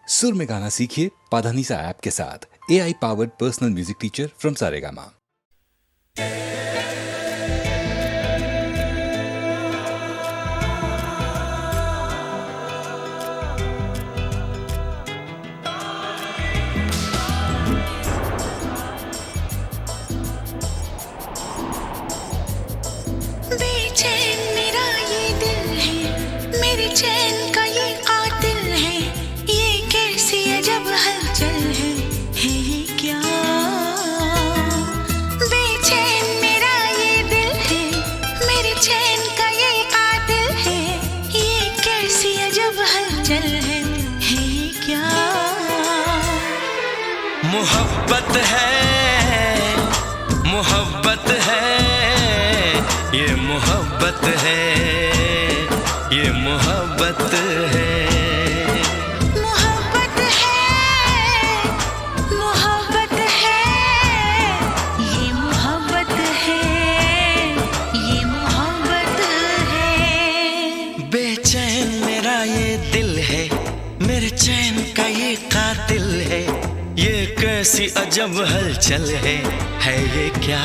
सुर में गाना सीखिए पाधानीसा ऐप के साथ। AI powered personal music teacher from Saregama. बेचैन मेरा ये दिल है, मेरे चैन का ये कातिल है। ये कैसी अजब हलचल है ये क्या? बेचैन मेरा ये दिल है, मेरे चैन का ये कातिल है। ये कैसी अजब हलचल है ये क्या? मोहब्बत है, मोहब्बत है, ये मोहब्बत है, ये मोहब्बत है। मोहब्बत है, मोहब्बत है, ये मोहब्बत है, ये मोहब्बत है। बेचैन मेरा ये दिल है, मेरे चैन का ये कातिल है। ये कैसी अजब हलचल है ये क्या?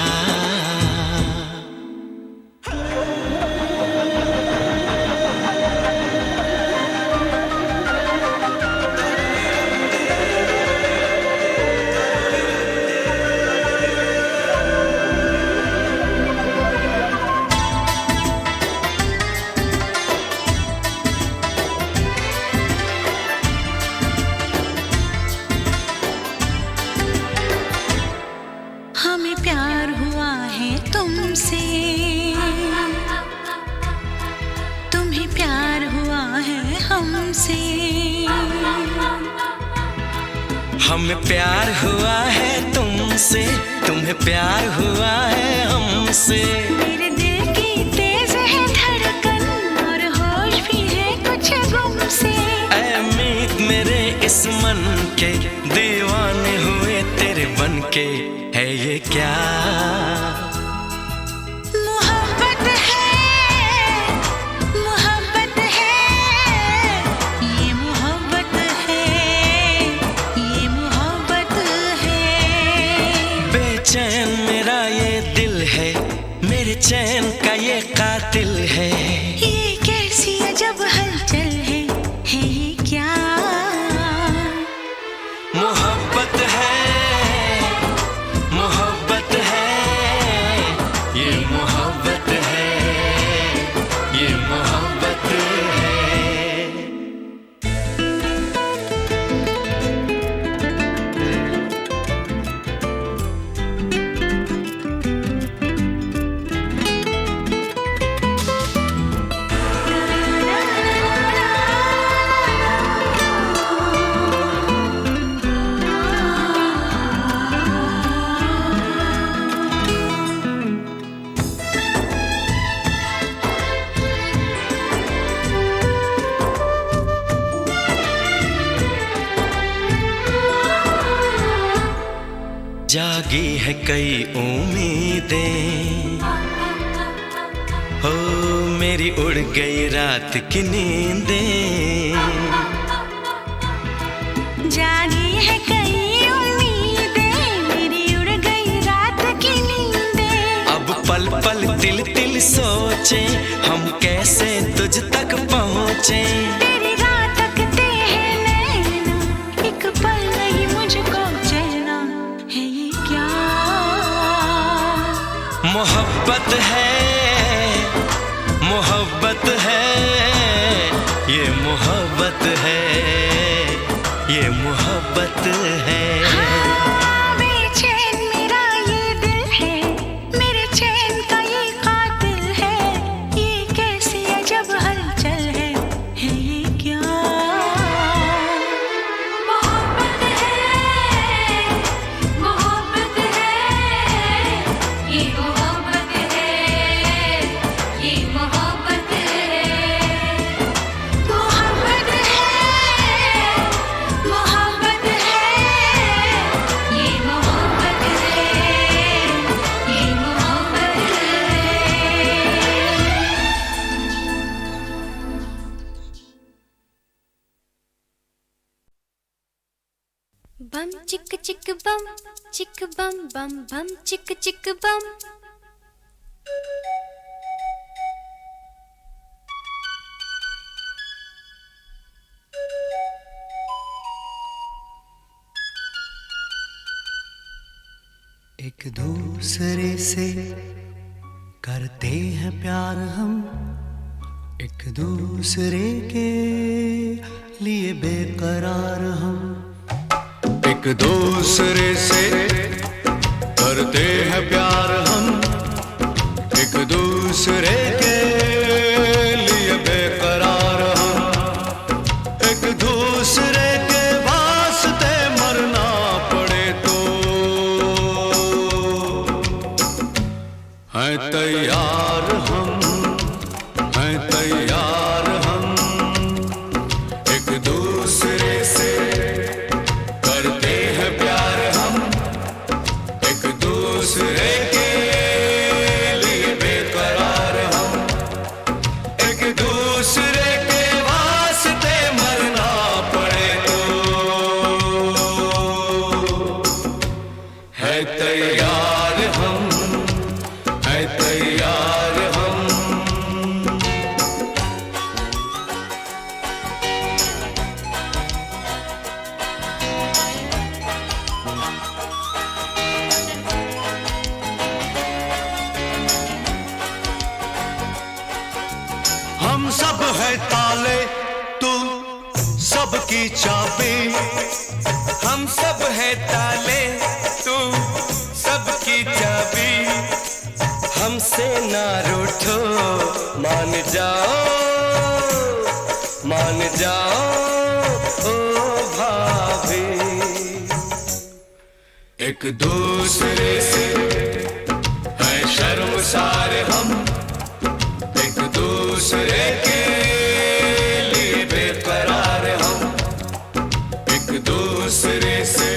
हमें प्यार हुआ है तुमसे, तुम्हें प्यार हुआ है हमसे। हमें प्यार हुआ है तुमसे, तुम्हें प्यार हुआ है हमसे। मेरे दिल की तेज है धड़कन और होश भी है कुछ गुम से। ऐ मीत मेरे इस मन के, दीवाने हुए तेरे बन के। है ये क्या? मोहब्बत है, मोहब्बत है, ये मोहब्बत है, ये मोहब्बत है। बेचैन मेरा ये दिल है, मेरे चैन का ये कातिल है। ये कैसी अजब हलचल है ये क्या? मोहब्बत है, मोहब्बत है, ये मोहब्बत है, ये मोहब्बत है। जागी है कई उम्मीदें, हो मेरी उड़ गई रात की नींदें। जागी है कई उम्मीदें, मेरी उड़ गई रात की नींदें। अब पल पल तिल तिल सोचे, हम कैसे तुझ तक पहुँचे। तेरी रात तकते हैं नैना, एक पल नहीं मुझको चैना है ये क्या? मोहब्बत है, मोहब्बत है, ये मोहब्बत है, ये मोहब्बत है। बेचैन मेरा ये दिल है, मेरे चैन का ये कातिल है। ये कैसी अजब हलचल है ये क्या? मोहब्बत है, मोहब्बत है, ये मोहब्बत है, ये मोहब्बत है। मोहब्बत है, मोहब्बत है, बम चिक चिक बम बम बम चिक चिक बम। एक दूसरे से करते हैं प्यार हम, एक दूसरे के लिए बेकरार हम। एक दूसरे से करते हैं प्यार हम, एक दूसरे के लिए बेकरार हम। एक दूसरे के वास्ते मरना पड़े तो हैं तैयार हम, हैं तैयार हम। एक दूसरे से करते हैं प्यार हम, एक दूसरे के लिए बेकरार हम। एक दूसरे के वास्ते मरना पड़े तो है तैयार हम, है तैयार हम। हम सब है ताले, तू सबकी चाबी। हम सब है ताले, तू सबकी चाबी। हमसे ना रूठो, मान जाओ, मान जाओ ओ भाभी। एक दूसरे से है शर्मसार हम, एक दूसरे के लिए बेकरार हम। एक दूसरे से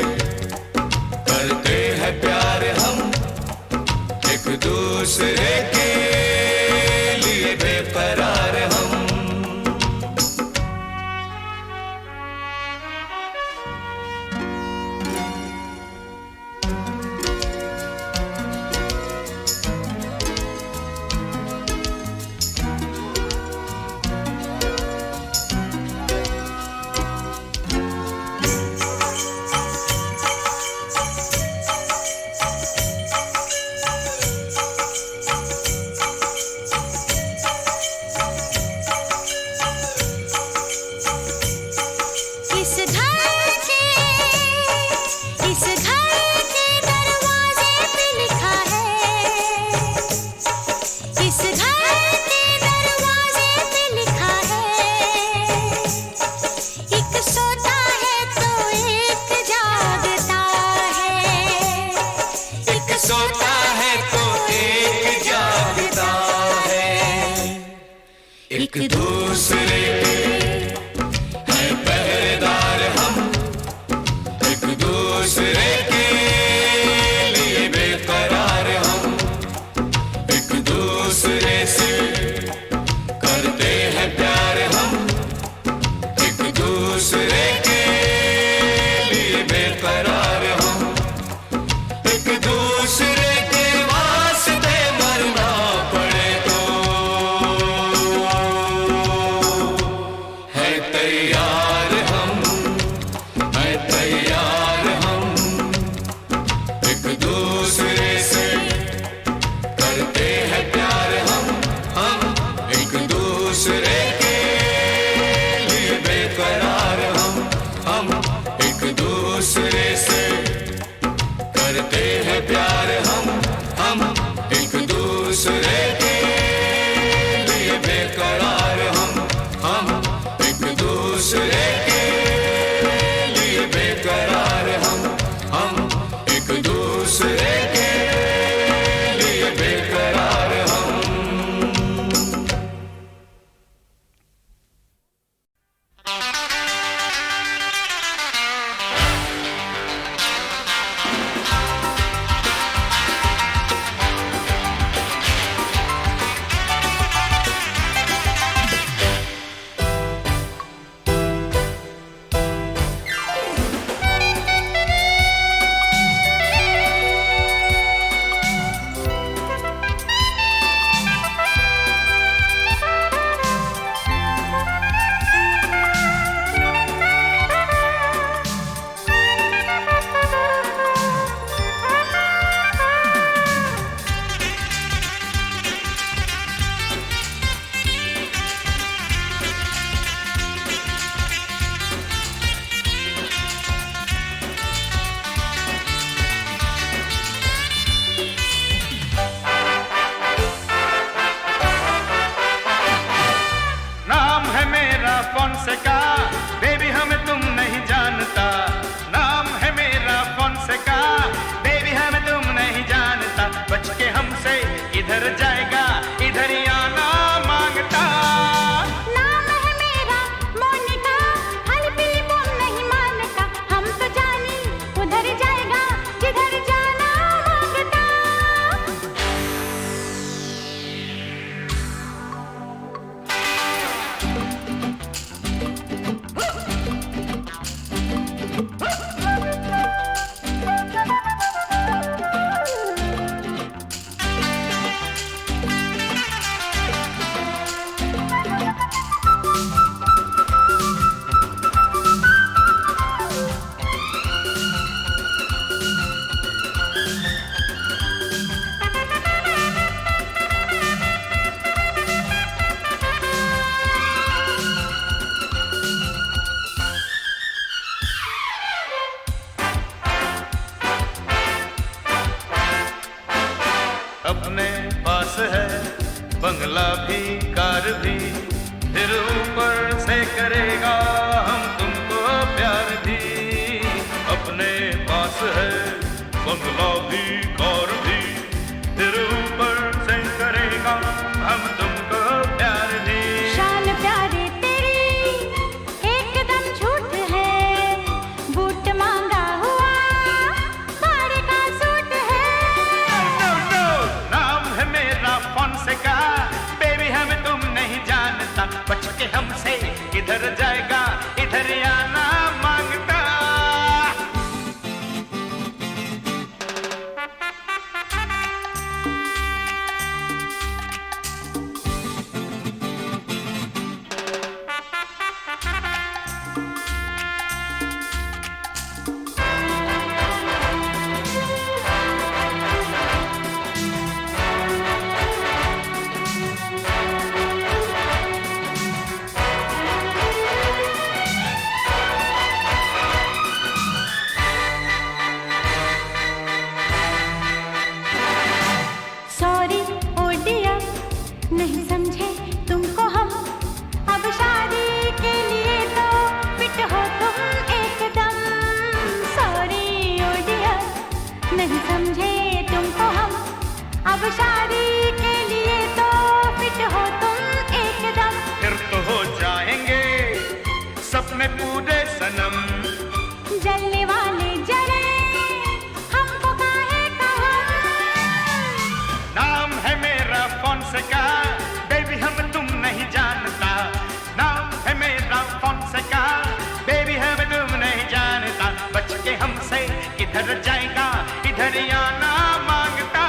करते हैं प्यार हम, एक दूसरे के लिए बेकरार हम। इस घर के दरवाजे पे लिखा है, इस घर के दरवाजे पे लिखा है। एक सोता है तो एक जागता है, एक सोता है तो एक जागता है। एक दूसरे के है पहरेदार हम, एक दूसरे के लिए बेकरार हम। एक दूसरे से करते हैं प्यार हम, एक दूसरे के लिए बेकरार हम। एक दूसरे के वास्ते मरना पड़े तो बंगला भी कार भी, फिर ऊपर से करेगा हम तुमको प्यार भी। अपने पास है बंगला भी कार भी, फिर ऊपर से करेगा हम तुमको प्यार भी। शान प्यारे तेरी एकदम झूठ है, बूट मांगा हुआ साड़ी का सूट है। नो नो, नाम है मेरा फोनसेका, बेबी हमें तुम नहीं जानता, बच के हमसे इधर जाएगा इधर आना मांगता। सॉरी ओ डियर, नहीं समझे तुमको हम, अब शादी के लिए तो फिट हो तुम एकदम। सॉरी ओ डियर, नहीं समझे तुमको हम, अब शादी के लिए तो फिट हो तुम एकदम। फिर तो हो जाएंगे सपने पूरे सनम, जलने वाले जले हमको काहे कहा। नाम है मेरा फोनसेका, बेबी हम तुम नहीं जानता, नाम है मेरा फोनसेका, बेबी हम तुम नहीं जानता, बच के हमसे किधर जाएगा इधर आना मांगता।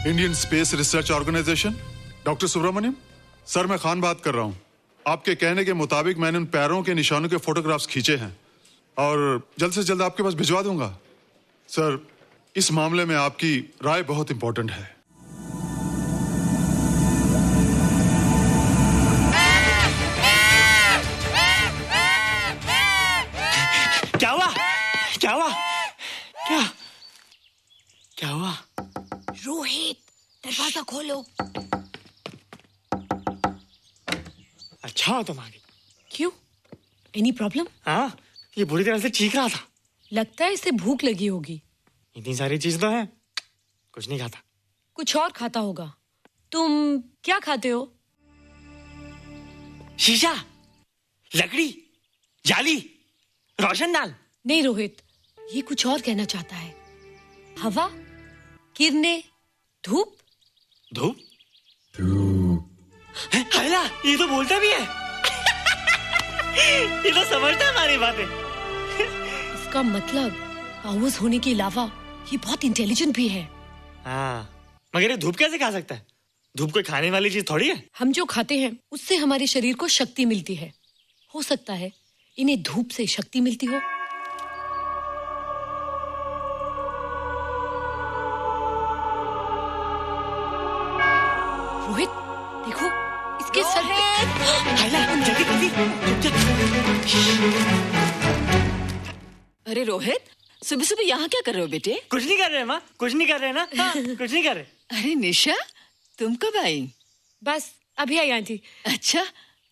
Indian space research organisation, doctor Subramanyam sir, मैं खान बात कर रहा हूं। आपके कहने के मुताबिक मैंने उन पैरों के निशानों के फोटोग्राफ्स खींचे हैं और जल्द से जल्द आपके पास भिजवा दूंगा। सर, इस मामले में आपकी राय बहुत इंपॉर्टेंट है। क्या हुआ? क्या हुआ? क्या क्या हुआ? रोहित, दरवाजा खोलो। अच्छा हो तुम आ गई। क्यों? Any problem? हाँ, ये बुरी तरह से चीख रहा था। लगता है इसे भूख लगी होगी। इतनी सारी चीज तो है, कुछ नहीं खाता। कुछ और खाता होगा। तुम क्या खाते हो? शीशा, लकड़ी, जाली, रोशनदान। नहीं रोहित, ये कुछ और कहना चाहता है। हवा, किरणें, धूप। धूप? हैला, ये तो बोलता भी है। ये तो समझता है हमारी बातें। इसका मतलब पावर्स होने के अलावा ये बहुत इंटेलिजेंट भी है। हाँ, मगर ये धूप कैसे खा सकता है? धूप कोई खाने वाली चीज थोड़ी है। हम जो खाते हैं उससे हमारे शरीर को शक्ति मिलती है। हो सकता है इन्हें धूप से शक्ति मिलती हो। रोहित, देखो इसके सर पे। हैला, जल्दी जल्दी। अरे रोहित, सुबह सुबह यहाँ क्या कर रहे हो बेटे? कुछ नहीं कर रहे माँ, कुछ नहीं कर रहे ना। हाँ, कुछ नहीं कर रहे। अरे निशा, तुम कब आई? बस अभी आई आंटी। अच्छा,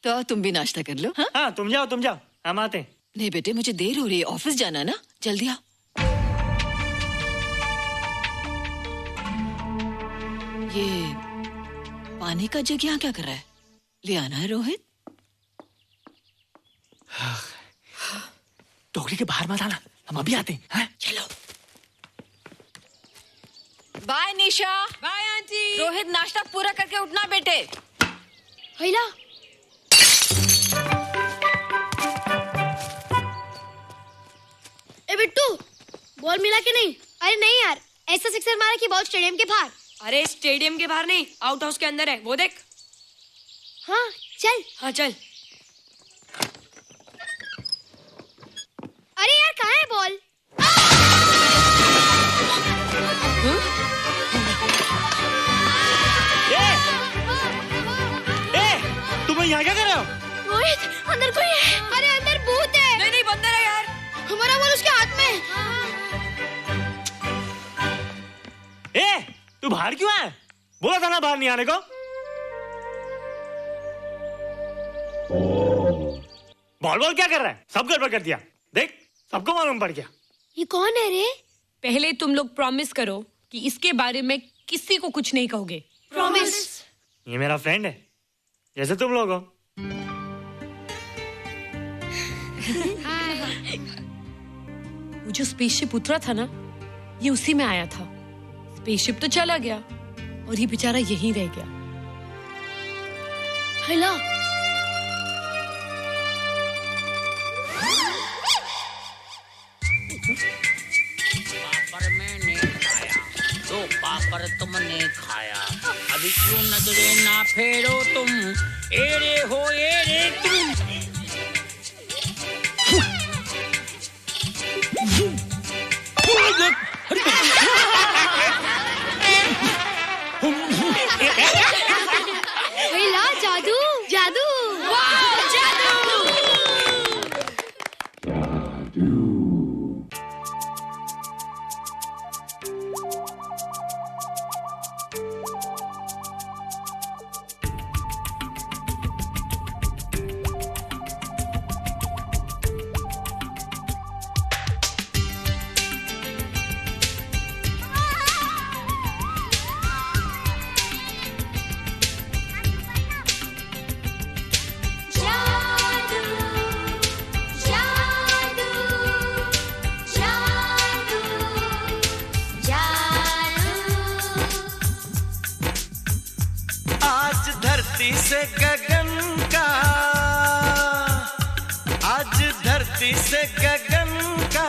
तो तुम भी नाश्ता कर लो। हाँ, हाँ, तुम जाओ, हम आते हैं। नहीं बेटे, मुझे देर हो रही है, ऑफिस जाना ना, जल्दी आओ। ये पानी का जग यहाँ क्या कर रहा है? ले आना है रोहित। टोकरी के बाहर मत आना, हम अभी आते हैं। हाँ? चलो। Bye Nisha. Bye aunty. Rohit, नाश्ता पूरा करके उठना बेटे। हैला, ए बिट्टू, बॉल मिला कि नहीं? अरे नहीं यार, ऐसा सिक्सर मारा कि बॉल स्टेडियम के बाहर। अरे स्टेडियम के बाहर नहीं, आउट हाउस के अंदर है, वो देख। हाँ चल। हाँ चल। अरे यार कहाँ है बॉल? तुम्हें यहाँ क्या कर रहे हो? रोहित, अंदर कोई है। अरे अंदर भूत है। नहीं नहीं, बंदर है यार। हमारा बॉल उसके हाथ में। तू बाहर क्यों है? बोला था ना बाहर नहीं आने को। बॉल बॉल क्या कर रहा है? सब गड़बड़ कर दिया। देख, सबको मालूम पड़ गया। ये कौन है रे? पहले तुम लोग प्रॉमिस करो कि इसके बारे में किसी को कुछ नहीं कहोगे। प्रॉमिस। ये मेरा फ्रेंड है, जैसे तुम लोग हो। वो जो स्पेसशिप उतरा था ना, ये उसी में आया था। स्पेसशिप तो चला गया और ये बेचारा यहीं रह गया। हेला, पापड़ मैंने खाया, दो पापड़ तुमने खाया, अभी क्यों नजरे ना फेरो तुम, एरे हो एरे तुम। हेला, जादू जादू। वाह, जादू। से गगन का, आज धरती से गगन का,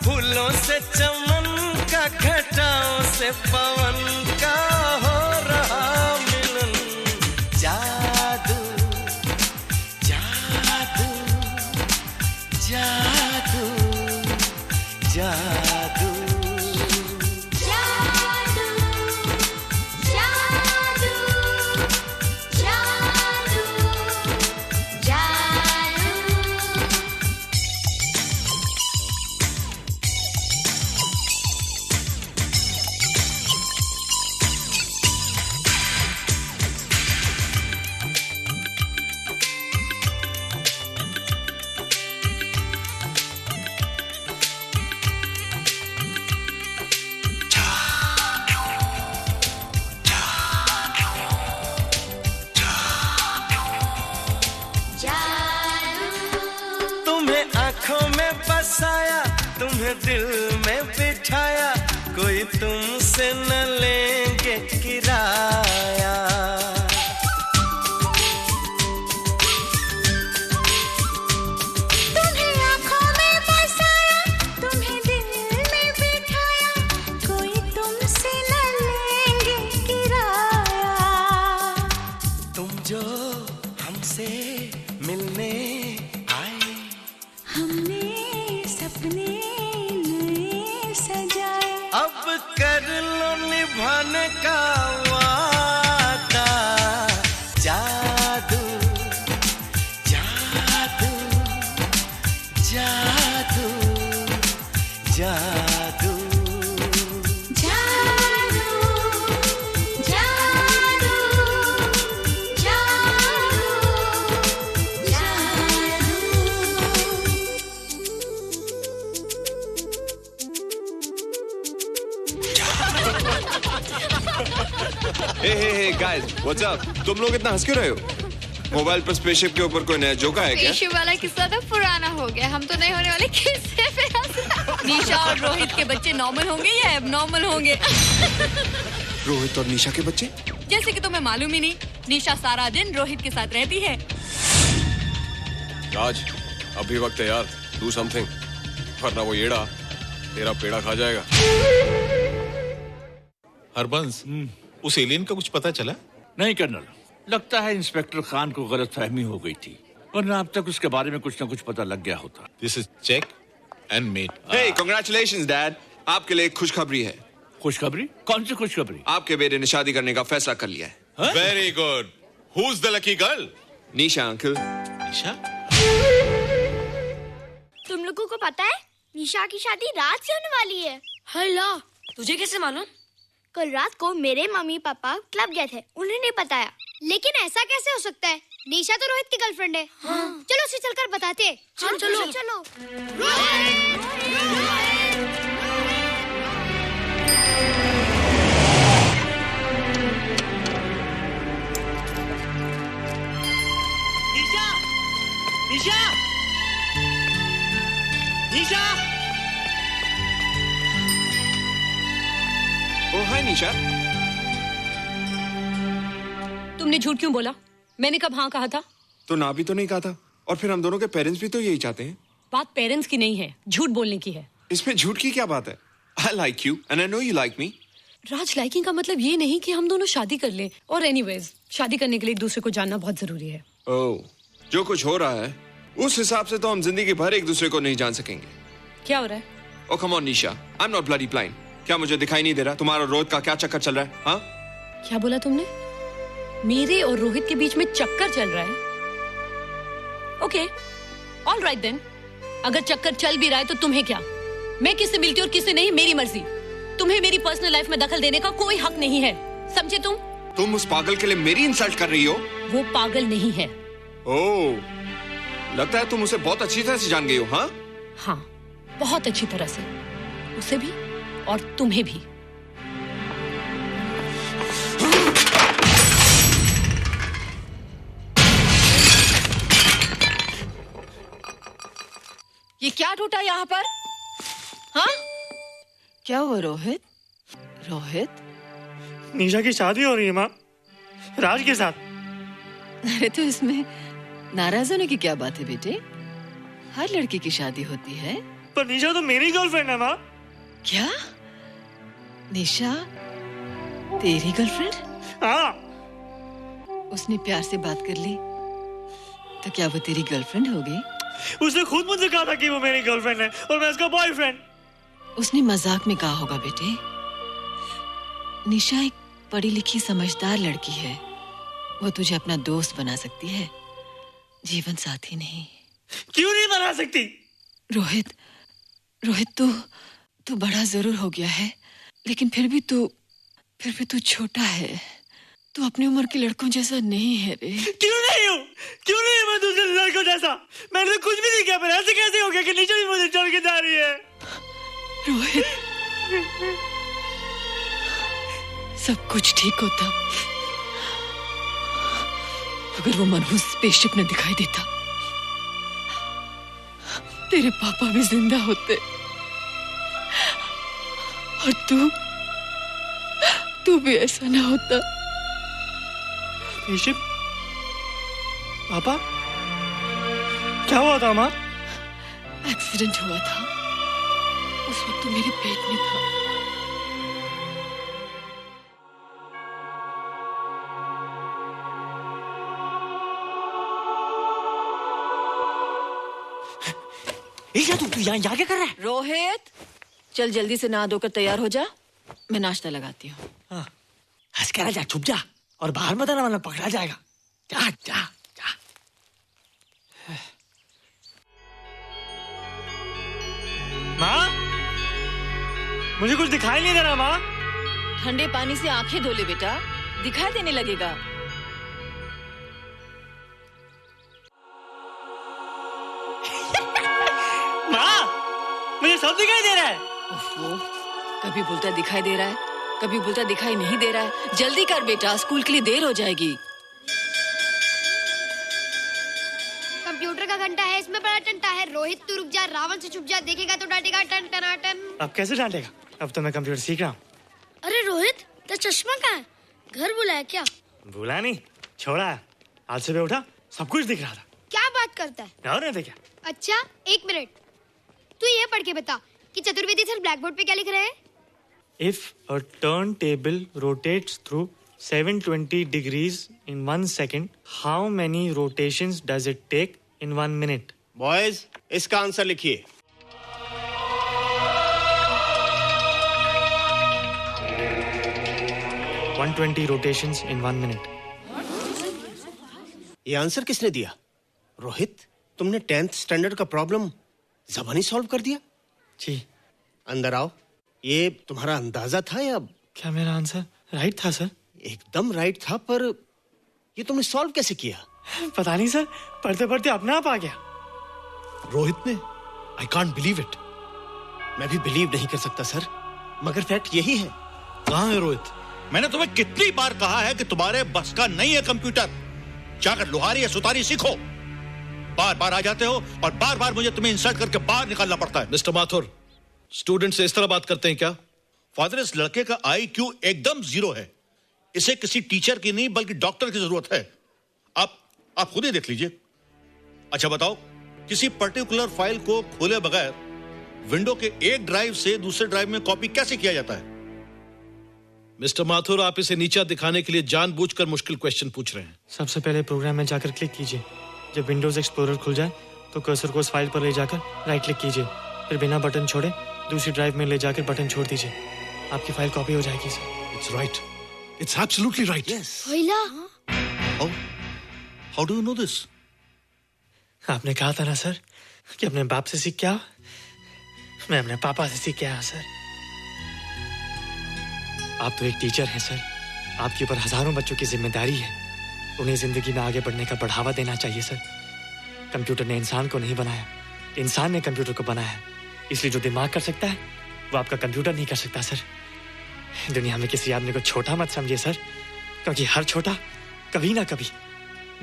फूलों से चमन का, घटाओं से पवन का हो रहा मिलन। जादू जादू जादू जादू बसाया, तुम्हें दिल में बिठाया, कोई तुमसे न लेंगे किराया। तुम्हें आँखों में बसाया, तुम्हें दिल में बिठाया, कोई तुमसे न लेंगे किराया। तुम जो हमसे मिलने आए, हमने सपने नए सजाए, अब कर लो निभाने का वादा। जादू जादू जादू जादू हे गाइस, व्हाट्स अप? तुम लोग इतना हंस क्यों रहे हो? मोबाइल पर स्पेसशिप के ऊपर कोई नया जोका है क्या? स्पेसशिप वाला किस्सा तो पुराना हो गया, हम तो नहीं होने वाले किस्से पे हंस रहे। निशा और रोहित के बच्चे नॉर्मल होंगे या एबनॉर्मल होंगे? रोहित और निशा के बच्चे? जैसे कि तुम्हें मालूम ही नहीं, निशा सारा दिन रोहित के साथ रहती है। राज, अभी वक्त है यार, डू समथिंग, वरना वो येड़ा तेरा पेड़ा खा जाएगा। हरबंस, उस एलियन का कुछ पता चला? नहीं कर्नल, लगता है इंस्पेक्टर खान को गलतफहमी हो गई थी, वरना अब तक उसके बारे में कुछ न कुछ पता लग गया होता। This is check and mate. Hey, congratulations, Dad. आपके लिए एक खुशखबरी है। खुशखबरी? कौन सी खुशखबरी? आपके बेटे ने शादी करने का फैसला कर लिया है। Very good. Who is the lucky girl? Nisha uncle. Nisha? तुम लोगों को पता है निशा की शादी रात से होने वाली है। हल्ला, तुझे कैसे मालूम? कल रात को मेरे मम्मी पापा क्लब गए थे, उन्होंने बताया। लेकिन ऐसा कैसे हो सकता है? निशा तो रोहित की गर्लफ्रेंड है। हाँ। चलो उसे चलकर बताते हैं। चलो चलो। निशा! निशा! निशा! ओ हाय निशा। तुमने झूठ क्यों बोला? मैंने कब हाँ कहा था? तो ना भी तो नहीं कहा था, और फिर हम दोनों के पेरेंट्स भी तो यही चाहते हैं। बात पेरेंट्स की नहीं है, झूठ बोलने की है। इसमें झूठ की क्या बात है? I like you and I know you like me. Raj, liking का मतलब ये नहीं कि हम दोनों शादी कर लें। और एनीवेज, शादी करने के लिए एक दूसरे को जानना बहुत जरूरी है। ओह, जो कुछ हो रहा है उस हिसाब से तो हम जिंदगी भर एक दूसरे को नहीं जान सकेंगे। क्या हो रहा है? Oh come on Nisha, I am not bloody blind. क्या मुझे दिखाई नहीं दे रहा तुम्हारा रोहित का क्या चक्कर चल रहा है? हाँ, क्या बोला तुमने? मेरे और रोहित के बीच में चक्कर चल रहा है? Okay, all right then. अगर चक्कर चल भी रहा है तो तुम्हें क्या? मैं किससे मिलती और किससे नहीं, मेरी मर्जी। तुम्हें मेरी पर्सनल लाइफ में दखल देने का कोई हक नहीं है, समझे तुम? तुम उस पागल के लिए मेरी इंसल्ट कर रही हो? वो पागल नहीं है। ओह, लगता है तुम उसे बहुत अच्छी तरह से जान गई हो। हाँ हाँ, बहुत अच्छी तरह से, उसे भी और तुम्हें भी। ये क्या टूटा यहाँ पर? हाँ, क्या हुआ रोहित? रोहित, निशा की शादी हो रही है माँ, राज के साथ। अरे तो इसमें नाराज होने की क्या बात है बेटे? हर लड़की की शादी होती है। पर निशा तो मेरी गर्लफ्रेंड है माँ। क्या? निशा तेरी गर्लफ्रेंड? हाँ। उसने प्यार से बात कर ली तो क्या वो तेरी गर्लफ्रेंड हो गई? उसने खुद मुझसे कहा था कि वो मेरी गर्लफ्रेंड है और मैं उसका बॉयफ्रेंड। उसने मजाक में कहा होगा बेटे। निशा एक पढ़ी लिखी समझदार लड़की है, वो तुझे अपना दोस्त बना सकती है, जीवन साथी नहीं। क्यों नहीं बना सकती? रोहित, रोहित तू बड़ा जरूर हो गया है, लेकिन फिर भी तू छोटा है। तू अपनी उम्र के लड़कों जैसा नहीं है रे। क्यों नहीं हूँ? क्यों नहीं है मैं दूसरे लड़कों जैसा? मैंने तो कुछ भी नहीं किया, पर ऐसे कैसे हो गया कि निशा भी मुझे छोड़ के जा रही है? रोहित, सब कुछ ठीक होता अगर वो मनहूस स्पेसशिप न दिखाई देता। तेरे पापा भी जिंदा होते और तू भी ऐसा ना होता। स्पेसशिप? पापा? क्या हुआ था माँ? एक्सीडेंट हुआ था, उस वक्त तू मेरे पेट में था। तू यहाँ क्या कर रहा है? रोहित, चल जल्दी से नहा धोकर तैयार हो जा, मैं नाश्ता लगाती हूँ। हाँ, हंस कर जा, छुप जा और बाहर मत आना वरना पकड़ा जाएगा। जा जा जा। माँ, मुझे कुछ दिखाई नहीं दे रहा माँ। ठंडे पानी से आंखें धो ले बेटा, दिखाई देने लगेगा। मुझे सब दिखाई दे रहा है। कभी बोलता दिखाई दे रहा है, कभी बोलता दिखाई नहीं दे रहा है। जल्दी कर बेटा, स्कूल के लिए देर हो जाएगी। कंप्यूटर का घंटा है, इसमें बड़ा टंटा है। रोहित तू रुक जा, रावण से छुप जा, देखेगा तो डांटेगा टन टनाटन। अब कैसे डांटेगा? अब तो मैं कंप्यूटर सीख रहा हूँ। अरे रोहित, तेरा चश्मा कहाँ है? घर बुलाया क्या? भूला नहीं, छोड़ा है। आज सुबह उठा, सब कुछ दिख रहा था। क्या बात करता है? और नहीं देखा। अच्छा, एक मिनट, तू ये पढ़ के बता, कि चतुर्वेदी सर ब्लैक बोर्ड पे क्या लिख रहे हैं? If a turntable rotates through 720 degrees in 1 second, how many rotations does it take in 1 minute? Boys, इसका आंसर लिखिए। $120 rotations in 1 minute. ये आंसर किसने दिया? रोहित, तुमने 10th स्टैंडर्ड का प्रॉब्लम ज़बानी सॉल्व कर दिया? जी। अंदर आओ। ये तुम्हारा अंदाजा था या? क्या मेरा आंसर राइट था सर? एकदम राइट था, पर ये तुमने सॉल्व कैसे किया? पता नहीं सर, पढ़ते पढ़ते अपने आप आ गया। रोहित ने? I can't believe it. मैं भी बिलीव नहीं कर सकता सर, मगर फैक्ट यही है। कहाँ है रोहित? मैंने तुम्हें कितनी बार कहा है कि तुम्हारे बस का नहीं है कंप्यूटर। जाकर लोहारी या सुतारी सीखो। बार बार आ जाते हो और बार बार मुझे तुम्हें इंसल्ट करके बाहर निकालना पड़ता है। मिस्टर माथुर, स्टूडेंट से इस तरह बात करते हैं क्या? फादर, इस लड़के का IQ एकदम 0 है। इसे किसी टीचर की नहीं बल्कि डॉक्टर की जरूरत है। आप खुद ही देख लीजिए। अच्छा बताओ, किसी पर्टिकुलर फाइल को खोले बगैर विंडो के एक ड्राइव से दूसरे ड्राइव में कॉपी कैसे किया जाता है? मिस्टर माथुर, आप इसे नीचा दिखाने के लिए जानबूझकर मुश्किल क्वेश्चन पूछ रहे हैं। सबसे पहले प्रोग्राम में जाकर क्लिक कीजिए। जब विंडोज एक्सप्लोरर खुल जाए तो कर्सर को उस फाइल पर ले जाकर राइट क्लिक कीजिए, फिर बिना बटन छोड़े दूसरी ड्राइव में ले जाकर बटन छोड़ दीजिए। आपकी फाइल कॉपी हो जाएगी sir. It's right, it's absolutely right. How do you know this? आपने कहा था ना सर कि अपने बाप से सीख के आओ। मैं अपने पापा से सीख के आया सर। आप तो एक टीचर हैं सर, आपके ऊपर हजारों बच्चों की जिम्मेदारी है। उन्हें जिंदगी में आगे बढ़ने का बढ़ावा देना चाहिए सर। कंप्यूटर ने इंसान को नहीं बनाया, इंसान ने कंप्यूटर को बनाया। इसलिए जो दिमाग कर सकता है वो आपका कंप्यूटर नहीं कर सकता सर। दुनिया में किसी आदमी को छोटा मत समझिए सर, क्योंकि हर छोटा कभी ना कभी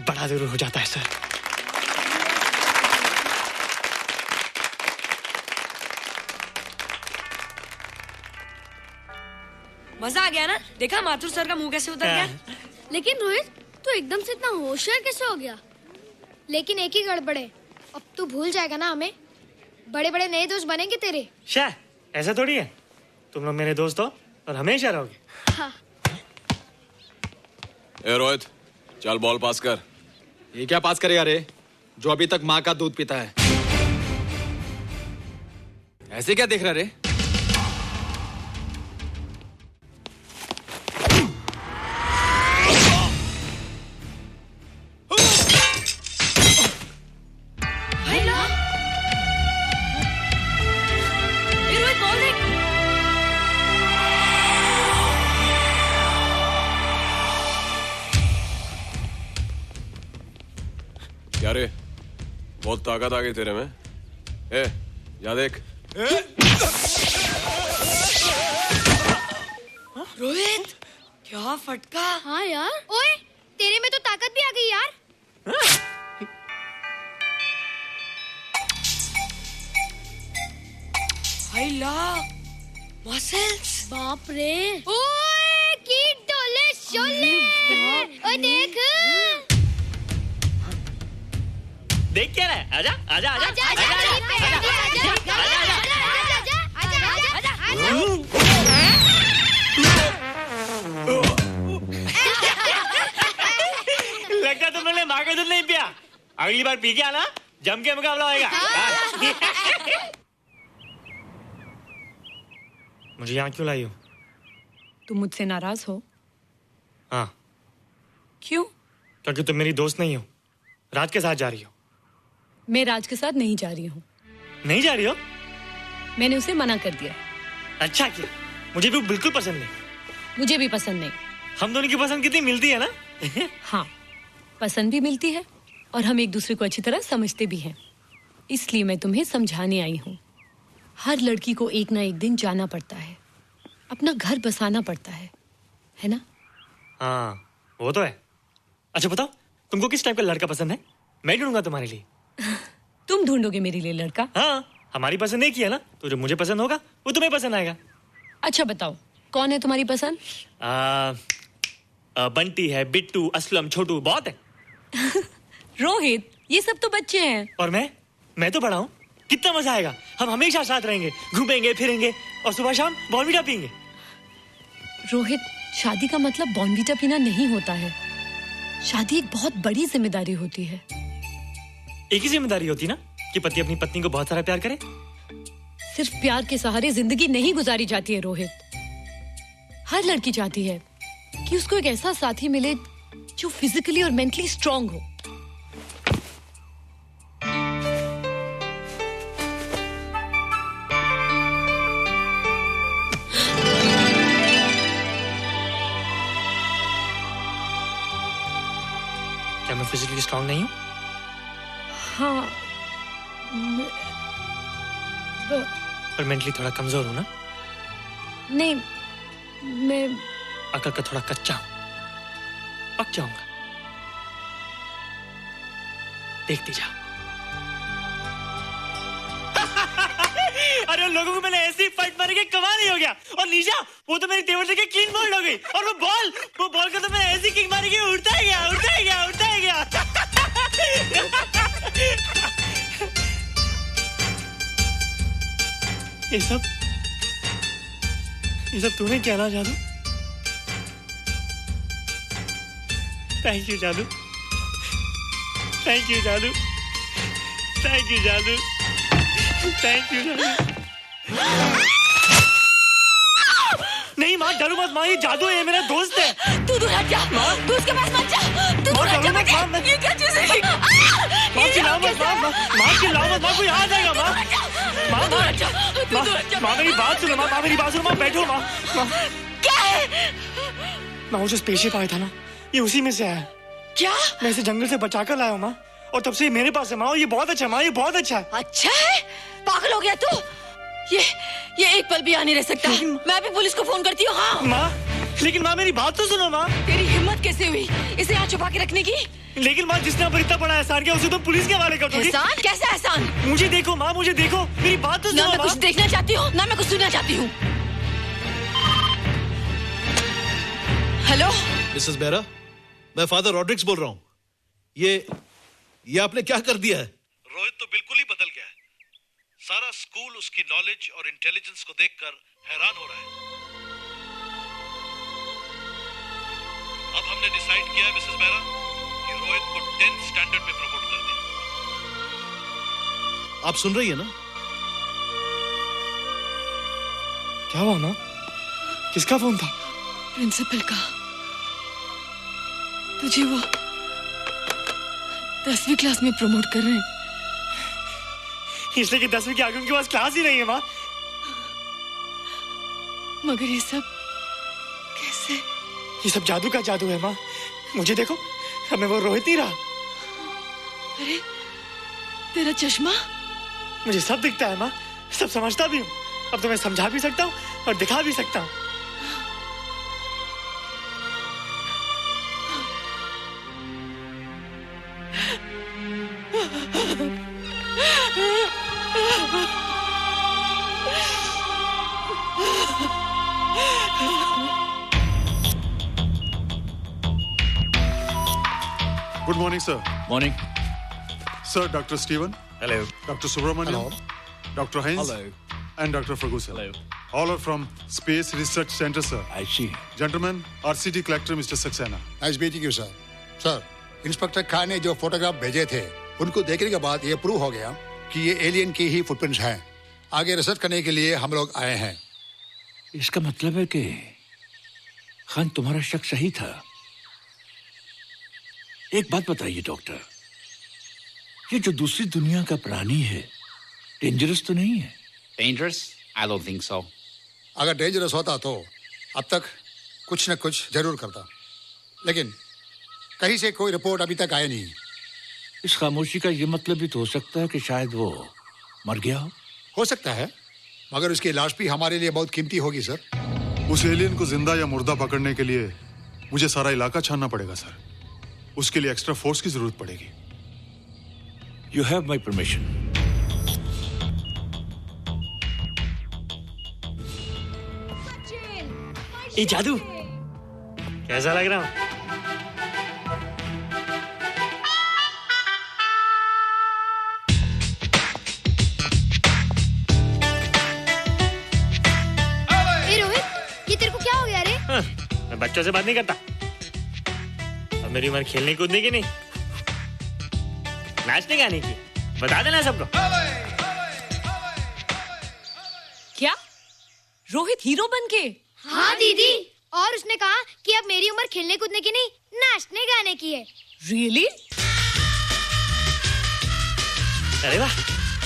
बड़ा जरूर हो जाता है सर। मजा आ गया ना? देखा माथुर सर का मुंह कैसे उतर गया? लेकिन रोहित, तू एकदम से इतना होशियार कैसे हो गया? लेकिन एक ही गड़बड़ है, अब तू भूल जाएगा ना हमें। बड़े बड़े नए दोस्त बनेंगे तेरे। शाह, ऐसा थोड़ी है। तुम लोग मेरे दोस्त हो और हमेशा रहोगे। हाँ। ए रोहित, चल बॉल पास कर। ये क्या पास करेगा रे, जो अभी तक माँ का दूध पीता है? ऐसे क्या देख रहा रे? क्या रे, बहुत ताकत आ गई तेरे में। ए, या देख। रोहित, क्या फटका। हाँ यार। ओए, तेरे में तो ताकत भी आ गई यार। हाय ला, मसल्स। बाप रे। ओए, की डोले शोले। ओए देख। देख क्या रहा है? आजा आजा आजा आजा लगता तुमने माँ का दूध नहीं पिया। अगली बार पी के आना, जम के मुकाबला होएगा। मुझे यहाँ क्यों लाई हो? तुम मुझसे नाराज हो? हाँ। क्यों? क्योंकि तुम मेरी दोस्त नहीं हो, राज के साथ जा रही हो। मैं राज के साथ नहीं जा रही हूँ। नहीं जा रही हो? मैंने उसे मना कर दिया। अच्छा किया, मुझे भी बिल्कुल पसंद नहीं। मुझे भी पसंद नहीं। हम दोनों की पसंद कितनी मिलती है ना? हाँ, पसंद भी मिलती है और हम एक दूसरे को अच्छी तरह समझते भी हैं। इसलिए मैं तुम्हें समझाने आई हूँ। हर लड़की को एक ना एक दिन जाना पड़ता है, अपना घर बसाना पड़ता है ना? हाँ, वो तो है। अच्छा बताओ, तुमको किस टाइप का लड़का पसंद है? मैं ढूंढूंगा तुम्हारे लिए। तुम ढूंढोगे मेरे लिए लड़का? हाँ, हमारी पसंद एक ही है ना, तो जो मुझे पसंद होगा वो तुम्हें पसंद आएगा। अच्छा बताओ, कौन है तुम्हारी पसंद? बंटी है, बिट्टू, असलम, छोटू, बहुत है। रोहित, ये सब तो बच्चे हैं। और मैं तो बड़ा हूँ। कितना मजा आएगा। हम हमेशा साथ रहेंगे, घूमेंगे फिरेंगे और सुबह शाम बॉर्नवीटा पीएंगे। रोहित, शादी का मतलब बॉर्नवीटा पीना नहीं होता है। शादी एक बहुत बड़ी जिम्मेदारी होती है। एक ही जिम्मेदारी होती ना कि पति अपनी पत्नी को बहुत सारा प्यार करे। सिर्फ प्यार के सहारे जिंदगी नहीं गुजारी जाती है रोहित। हर लड़की चाहती है कि उसको एक ऐसा साथी मिले जो फिजिकली और मेंटली स्ट्रांग हो। क्या मैं फिजिकली स्ट्रांग नहीं हूँ? हाँ, पर मेंटली थोड़ा कमजोर हूँ ना? नहीं, मैं अकल का थोड़ा कच्चा हूँ। पक जाऊंगा, देखती जा। अरे उन लोगों को मैंने ऐसी फाइट मारी कि कमाल ही हो गया। और निशा, वो तो मेरी टेबल से क्लीन बॉल हो गई। और वो बॉल को तो मैंने ऐसी किक मारी कि उड़ता ही गया, उड़ता ही गया, उड़ता ही गया। ये सब तूने क्या ना जादू? थैंक यू जादू, थैंक यू जादू, थैंक यू जादू, थैंक यू जादू। नहीं माँ, डरो मत माँ, ये जादू है, मेरा दोस्त है। तू दूर हट जा, तू उसके पास मत जा, तू दूर हट जा बेटे। ये क्या चीज़ है? माँ चिल्लाओ मत, माँ चिल्लाओ मत, माँ कोई आ जाएगा। माँ मेरी बात सुनो, माँ मेरी बात सुनो, माँ बैठो। माँ क्या है? माँ वो जो स्पेसशिप आया था ना, ये उसी में से आया। क्या? मैं इसे जंगल से बचाकर लाया हूँ माँ, और तब से ये मेरे पास है माँ। और ये बहुत अच्छा है माँ, ये बहुत अच्छा है। अच्छा है? पागल हो गया तू? ये एक पल भी यहाँ नहीं रह सकता। मैं अभी पुलिस को फोन करती हूँ। हाँ माँ, लेकिन माँ मेरी बात तो सुनो माँ। तेरी हिम्मत कैसे हुई इसे यहाँ छुपा के रखने की? लेकिन माँ, जिसने अब इतना बड़ा एहसान किया उसे तो पुलिस के हवाले कर दोगी। एहसान? कैसा एहसान? मुझे देखो माँ, मुझे देखो, मेरी बात तो सुनो। ना मैं कुछ देखना चाहती हूँ, ना मैं कुछ सुनना चाहती हूँ। हेलो मिसेस बेरा, मैं फादर रॉड्रिक्स बोल रहा हूँ। ये आपने क्या कर दिया है? रोहित तो बिल्कुल ही बदल गया है। सारा स्कूल उसकी नॉलेज और इंटेलिजेंस को देखकर हैरान हो रहा है। अब हमने डिसाइड किया है मिसेस बेरा कि रोहित को 10th स्टैंडर्ड में प्रमोट कर दें। आप सुन रही है ना? क्या हुआ माँ? किसका फोन था? प्रिंसिपल का। तुझे वो 10वीं क्लास में प्रमोट कर रहे हैं। इसलिए कि 10वीं के आगे उनके पास क्लास ही नहीं है माँ। मगर ये सब कैसे? ये सब जादू का जादू है माँ। मुझे देखो, अब मैं वो रोहित नहीं रहा। अरे तेरा चश्मा? मुझे सब दिखता है माँ, सब समझता भी हूँ। अब तो मैं समझा भी सकता हूँ और दिखा भी सकता हूँ। Good morning, sir. Morning. Sir, Dr. Stephen. Hello. Dr. Subramaniam. Hello. Dr. Heinz. Hello. And Dr. Ferguson. Hello. All are from Space Research Center, sir. I see. Gentlemen, RCT collector Mr. Saxena. Nice meeting you sir. Sir, inspector Khan ने जो photograph भेजे थे उनको देखने के बाद ये prove हो गया कि ये एलियन की ही फुटप्रिंट्स हैं। आगे रिसर्च करने के लिए हम लोग आए हैं। इसका मतलब है कि खान तुम्हारा शक सही था। एक बात बताइए डॉक्टर, ये जो दूसरी दुनिया का प्राणी है डेंजरस तो नहीं है? Dangerous? I don't think so. अगर डेंजरस होता तो अब तक कुछ न कुछ जरूर करता, लेकिन कहीं से कोई रिपोर्ट अभी तक आई नहीं। इस खामोशी का ये मतलब भी तो हो सकता है कि शायद वो मर गया हो सकता है, मगर उसकी लाश भी हमारे लिए बहुत कीमती होगी सर। उस एलियन को जिंदा या मुर्दा पकड़ने के लिए मुझे सारा इलाका छानना पड़ेगा सर। उसके लिए एक्स्ट्रा फोर्स की जरूरत पड़ेगी। You have my permission. ये जादू कैसा लग रहा हूँ? बच्चों से बात नहीं करता। अब मेरी उम्र खेलने कूदने की नहीं, नाचने गाने की। बता देना सबको। क्या रोहित हीरो बन के? हाँ दीदी, और उसने कहा कि अब मेरी उम्र खेलने कूदने की नहीं, नाचने गाने की है। रियली? अरे वाह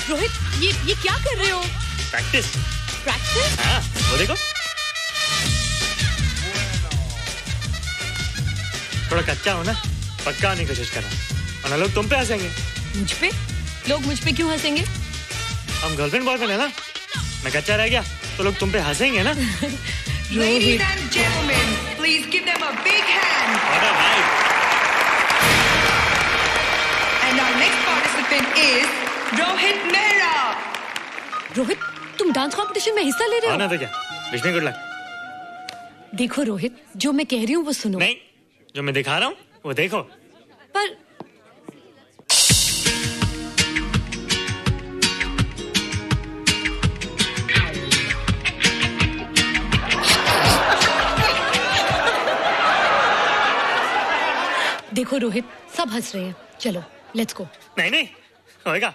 रोहित, ये क्या कर रहे हो? प्रैक्टिस। प्रैक्टिस? हाँ, वो देखो। थोड़ा कच्चा हो ना, पक्का होने की कोशिश कर रहा हूँ, वरना लोग तुम पे हंसेंगे। मुझ पे? लोग मुझ पे क्यों हंसेंगे? हम गर्लफ्रेंड बॉयफ्रेंड है ना, मैं कच्चा रह गया तो लोग तुम पे हंसेंगे ना। Ladies and gentlemen, please give them a big hand. And our next participant is Rohit Mehra. Rohit, तुम डांस कंपटीशन में हिस्सा ले रहे हो? ना तो क्या, विश मी गुड लक। देखो रोहित, जो मैं कह रही हूँ वो सुनो। नहीं, जो मैं दिखा रहा हूँ वो देखो। पर देखो रोहित, सब हंस रहे हैं, चलो लेट्स गो। नहीं नहीं होएगा,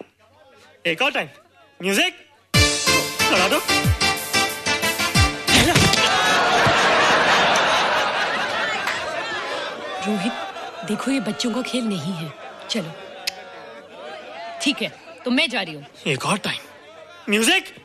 एक और टाइम। म्यूजिक लगा दो। रोहित देखो, ये बच्चों का खेल नहीं है, चलो। ठीक है, तो मैं जा रही हूँ। एक और time. Music.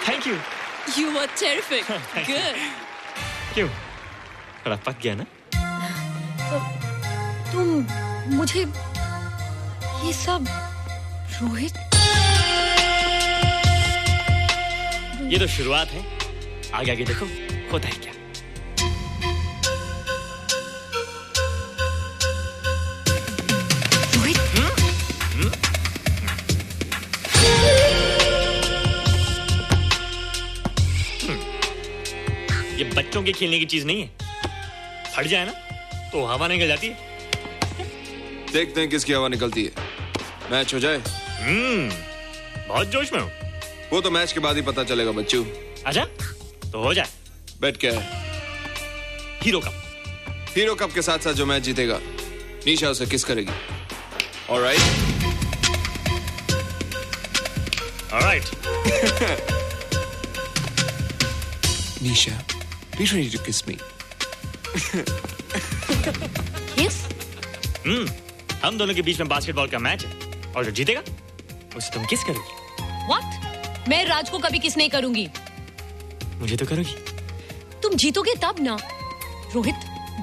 Thank you. You were terrific. Good. क्यों? थोड़ा पक गया ना? तुम मुझे ये सब रोहित, ये तो शुरुआत है, आगे आगे देखो होता है क्या। ये बच्चों के खेलने की चीज नहीं है, फट जाए ना तो हवा निकल जाती है। देखते हैं किसकी हवा निकलती है। मैच हो जाए। बहुत जोश में हूँ। वो तो मैच के बाद ही पता चलेगा बच्चू। अच्छा तो हो जाए। बेट क्या है? Hero cup. हीरो कप के साथ साथ जो मैच जीतेगा निशा उसे किस करेगी। Alright alright. Nisha please ready to kiss me. Kiss? हम दोनों के बीच में बास्केटबॉल का मैच है और जो जीतेगा उसे तुम किस करोगी। What? मैं राज को कभी किस नहीं करूंगी। मुझे तो करोगी। तुम जीतोगे तब ना। रोहित,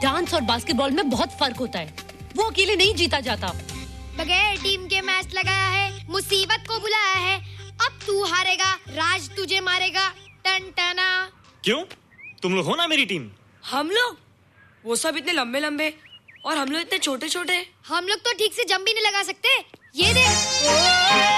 डांस और बास्केटबॉल में बहुत फर्क होता है, वो अकेले नहीं जीता जाता। बगैर टीम के मैच लगाया है, मुसीबत को बुलाया है, अब तू हारेगा, राज तुझे मारेगा। टन टना। क्यों? तुम लोग हो ना मेरी टीम। हम लोग? वो सब इतने लंबे लंबे और हम लोग इतने छोटे छोटे। हम लोग तो ठीक से जंप भी नहीं लगा सकते। ये देख।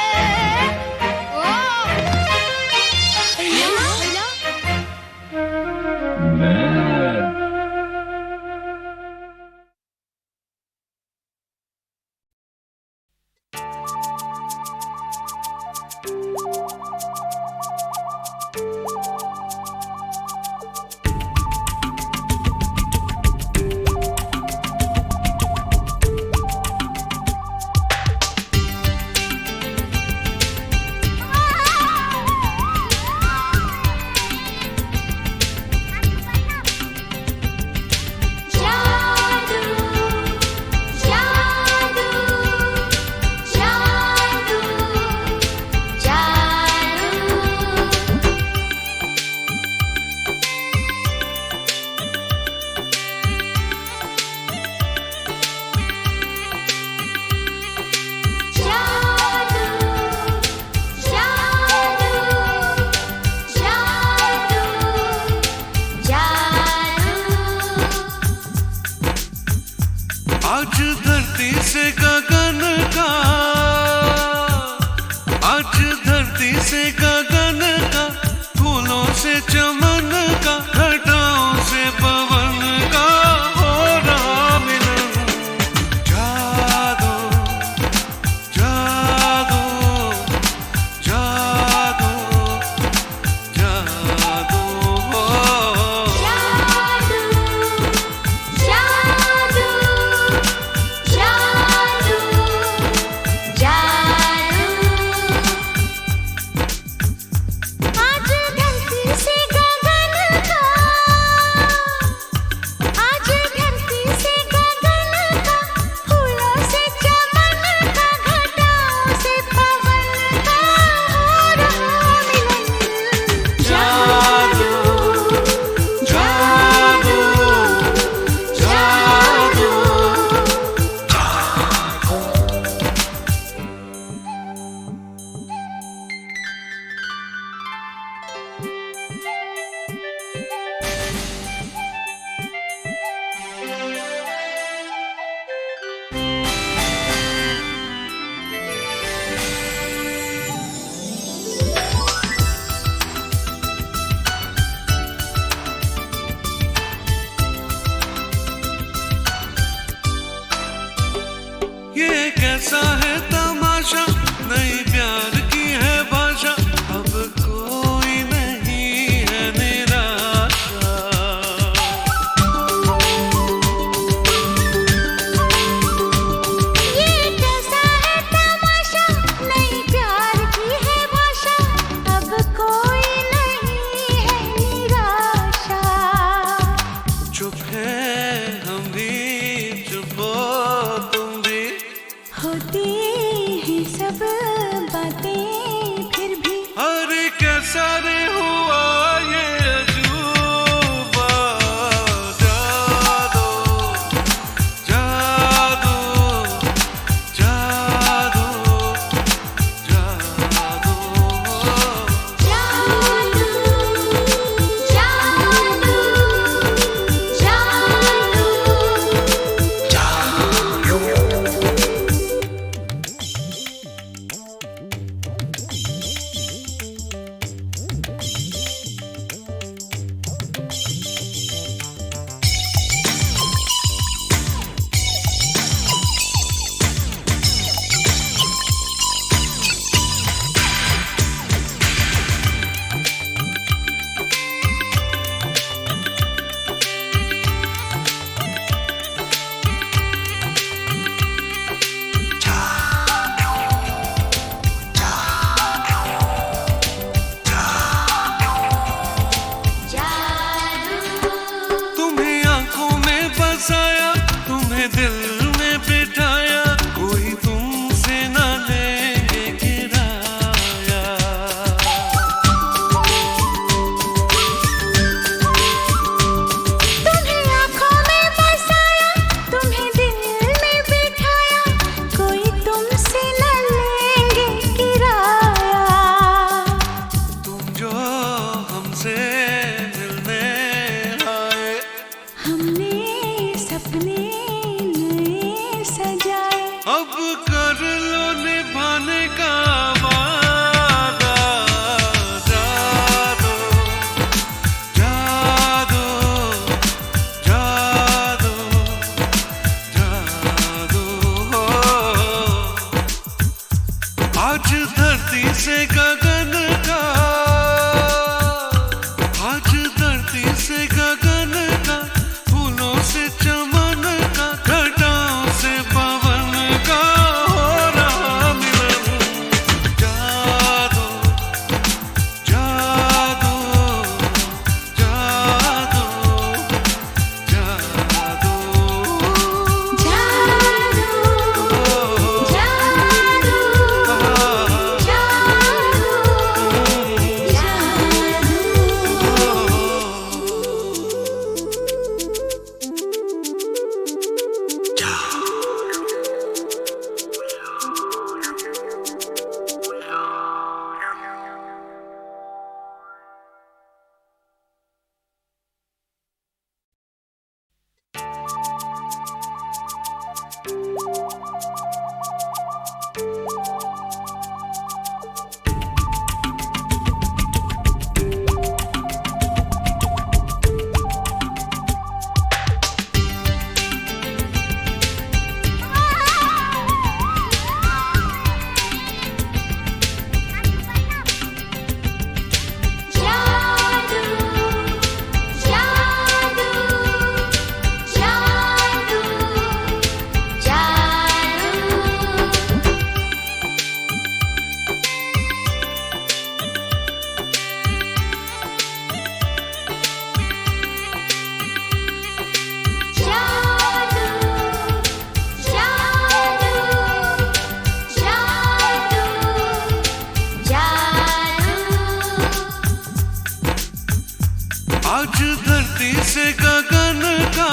आज धरती से गगन का,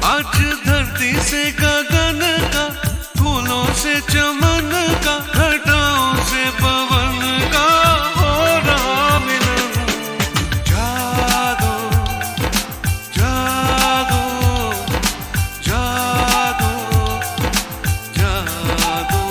आज धरती से गगन का, फूलों से चमन का, घटाओं से पवन का हो रहा मिलन। जागो जागो जागो जागो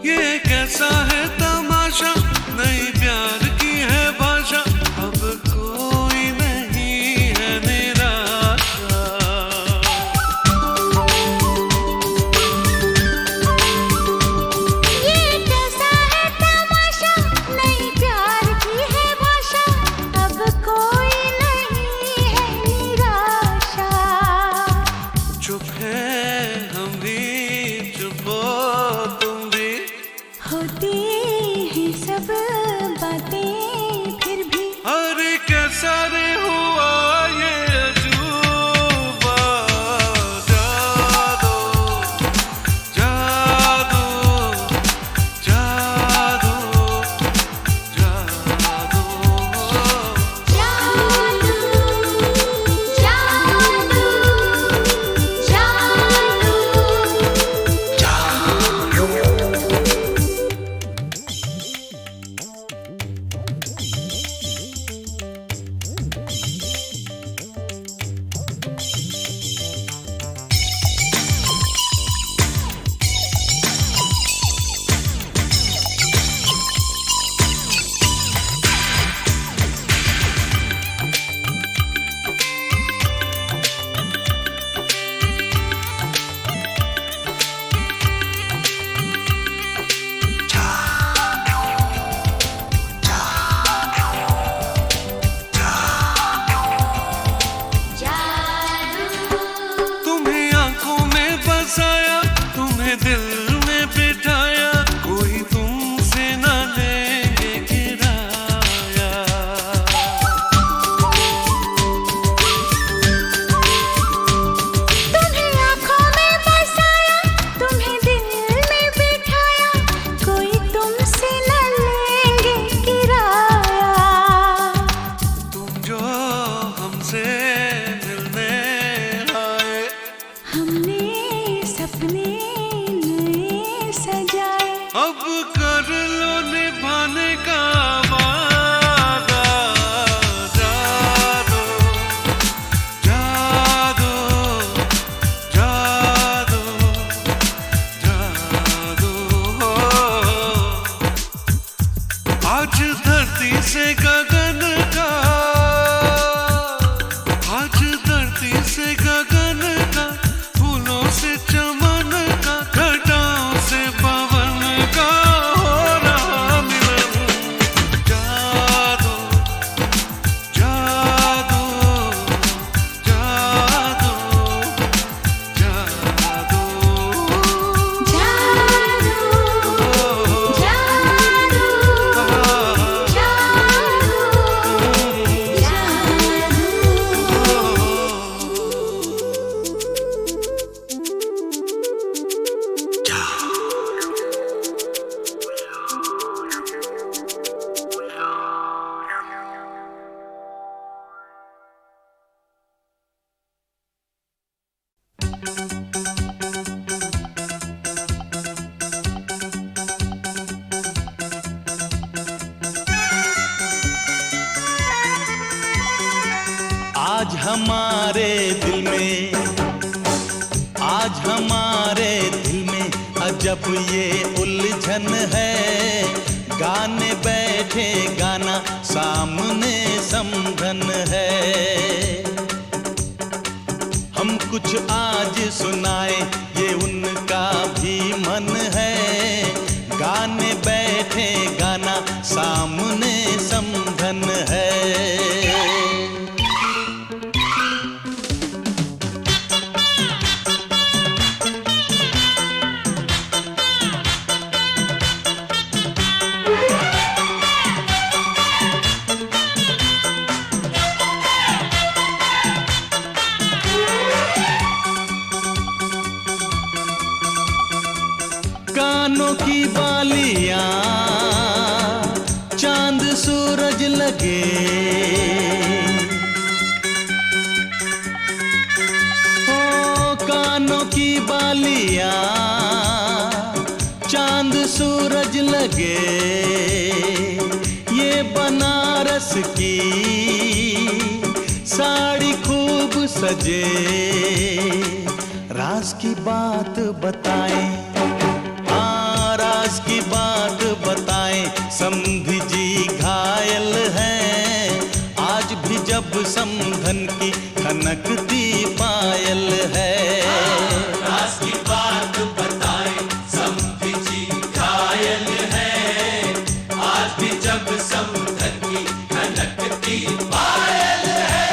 ये कैसा है तमाशा, नई प्यार की है भाषा, अब कोई नहीं है निराशा। ये कैसा है तमाशा, नई प्यार की है भाषा, अब कोई नहीं है निराशा। चुप है हम भी, चुप हो तुम भी, होती हैं सब बातें फिर भी। अरे कैसा रे हुआ ये अजूबा। जादू जादू जादू जादू तुम्हें आंखों में बसाया, तुम्हें दिल में बिठाया, कोई तुमसे न लेंगे किराया। तुम्हें आँखों में बसाया, तुम्हें दिल में बिठाया, कोई तुमसे न लेंगे किराया। तुम जो हमसे मिलने आए, हमने सपने नए सजाए, अब कर लो निभाने का वादा। जादू जादू जादू जादू आज धरती से गगन का, आज धरती से गगन का, फूलों आज हमारे दिल में अजब ये उलझन है, गाने बैठे गाना सामने समधन है। हम कुछ आज सुनाए ये उनका भी मन है, गाने बैठे गाना सामने समधन है। कानों की बालियां चांद सूरज लगे, ओ कानों की बालियां चांद सूरज लगे, ये बनारस की साड़ी खूब सजे। राज की बात बताएं, राज की बात बताएं, समधी जी घायल हैं, आज भी जब समधन की खनकती पायल है। राज की बात बताएं, समधी जी घायल हैं, आज भी जब समधन की खनकती पायल है।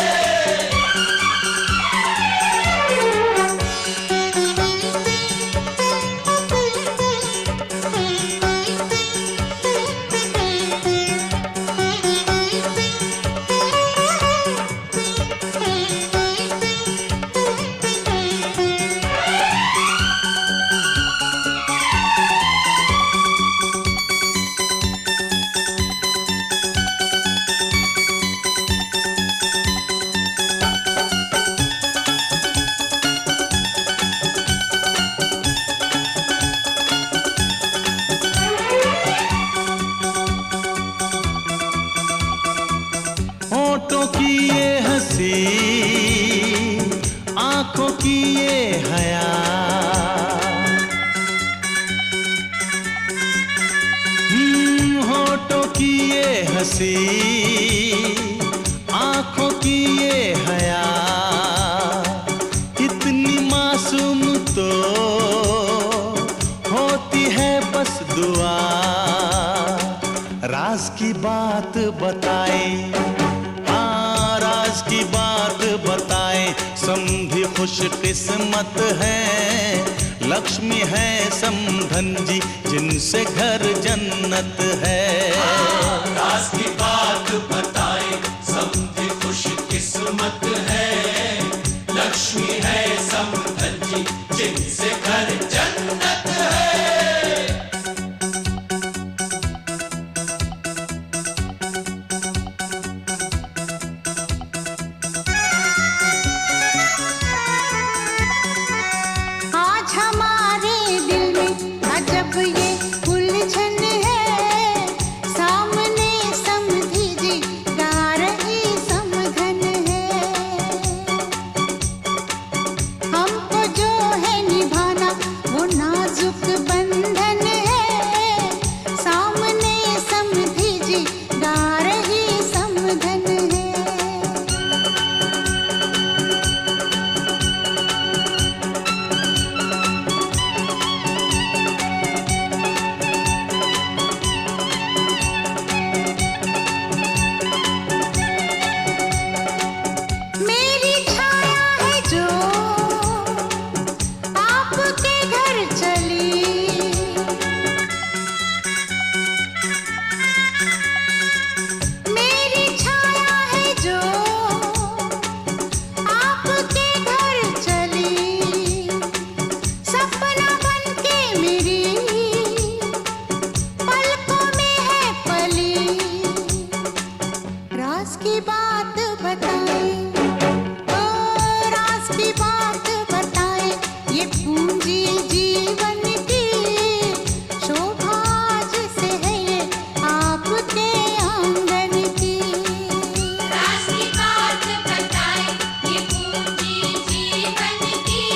होठों की ये हंसी, आंखों की ये हया, होठों की ये हंसी, आंखों की ये हया, इतनी मासूम तो होती है बस दुआ। राज की बात बताएं, राज की बात बताएं, समधी खुश किस्मत है, लक्ष्मी है समधन जी जिनसे घर जन्नत है। राज की बात बताएं, समधी खुश किस्मत है, लक्ष्मी है समधन जी जिनसे घर जन्नत है। आज हमारे दिल में अजब ये उलझन है, सामने समधी जी गा रही समधन है। हमको जो है निभाना वो नाजुक बंधन है, सामने समधी जी गा रही समधन है। मेरी छाया है जो आपके घर चली, मेरी छाया है जो आपके घर चली, सपना बनके मेरी पलकों में है पली। राज की बात बताएं, ओ राज की बात बताएं, ये पूंजी जीवन की शोभा जिसे है ये आपके आंगन की। राज की बात बताएं, ये पूंजी जीवन की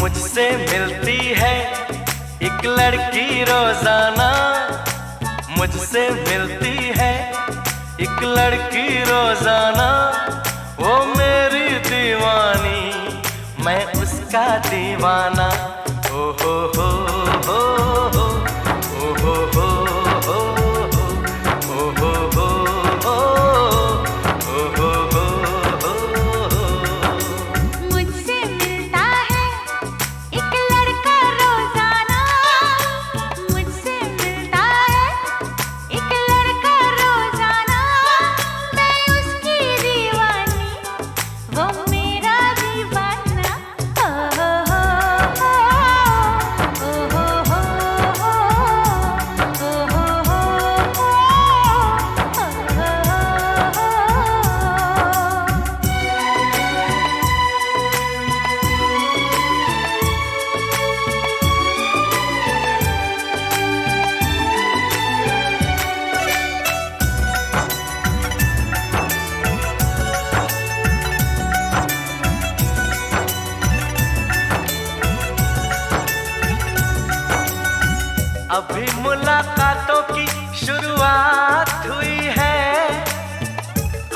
मुझसे मिलती है एक लड़की रोजाना, मुझसे मिलती है एक लड़की रोजाना। वो मेरी दीवानी, मैं उसका दीवाना। ओ हो हो हो हो, ओ हो हो हो हो, ओ हो हो हो, ओ हो हो हो। मुझसे मिलता है एक लड़का रोजाना, मुझसे मिलता है एक लड़का रोजाना। मैं उसकी दीवानी, वो मेरा दीवाना। ओ हो हो हो, ओ हो हो हो, ओ हो हो हो, अभी मुलाकातों की शुरुआत हुई है,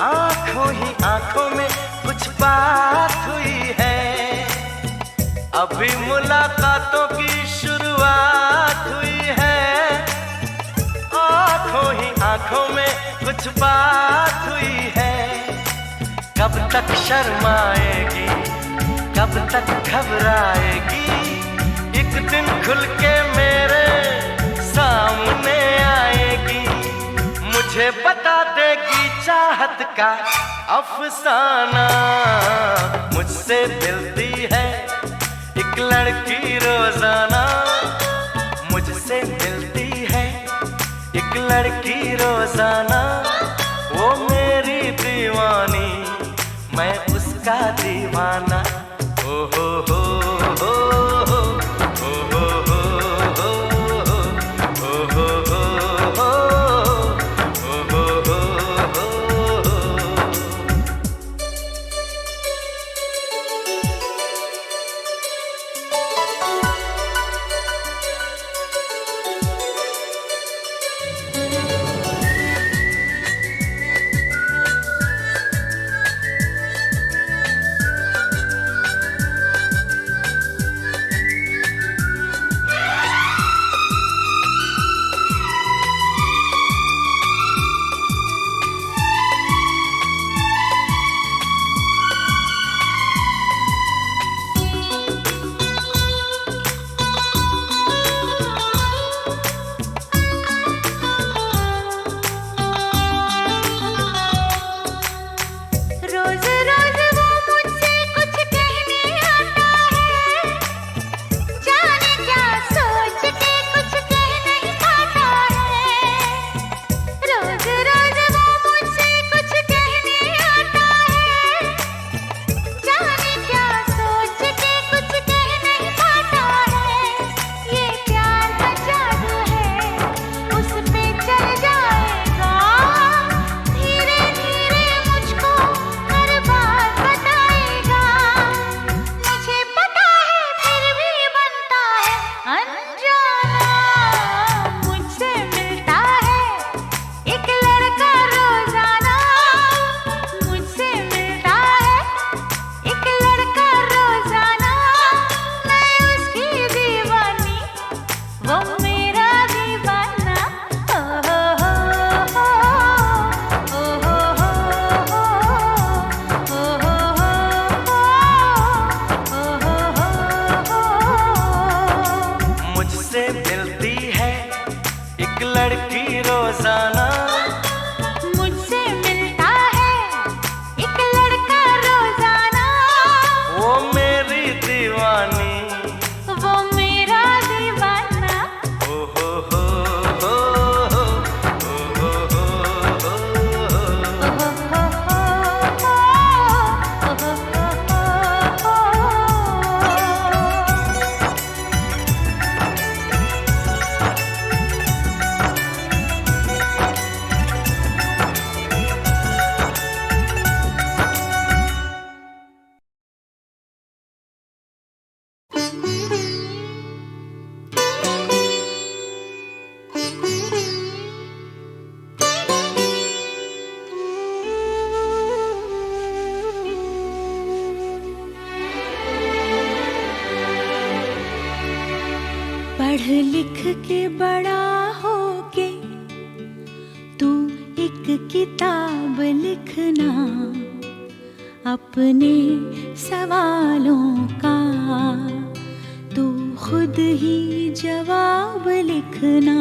आंखों ही आंखों में कुछ बात हुई है। अभी मुलाकातों की शुरुआत हुई है, आंखों ही आंखों में कुछ बात हुई है। कब तक शर्माएगी, कब तक घबराएगी, एक दिन खुल के मेरे सामने आएगी। मुझे बता देगी चाहत का अफसाना। मुझसे मिलती है एक लड़की रोजाना, मुझसे मिलती है एक लड़की रोजाना। वो मेरी दीवानी, मैं उसका दीवाना। ओ हो हो हो हो, ओ हो हो हो हो, ओ हो हो हो, ओ हो हो हो। पढ़ लिख के बड़ा होके तू एक किताब लिखना अपने सवालों का, तू खुद ही जवाब लिखना।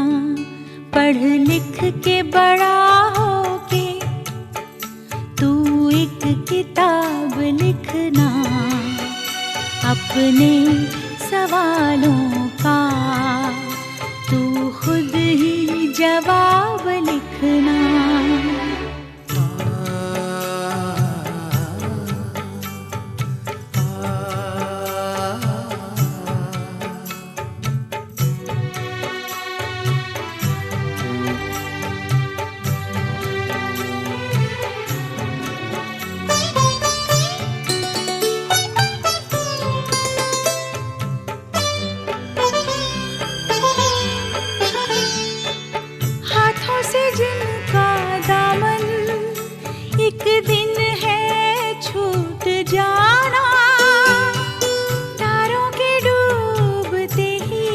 पढ़ लिख के बड़ा होके तू एक किताब लिखना अपने सवालों का, तू खुद ही जवाब लिखना। हाथों से जिनका दामन एक दिन है छूट जाना, तारों के डूबते ही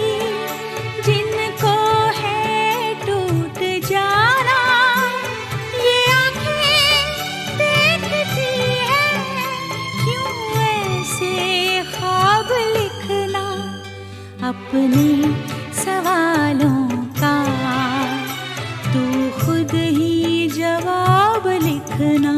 जिनको है टूट जाना। ये आंखें देखती है क्यों ऐसे ख्वाब लिखना अपने सवालों का, तू खुद ही जवाब लिखना।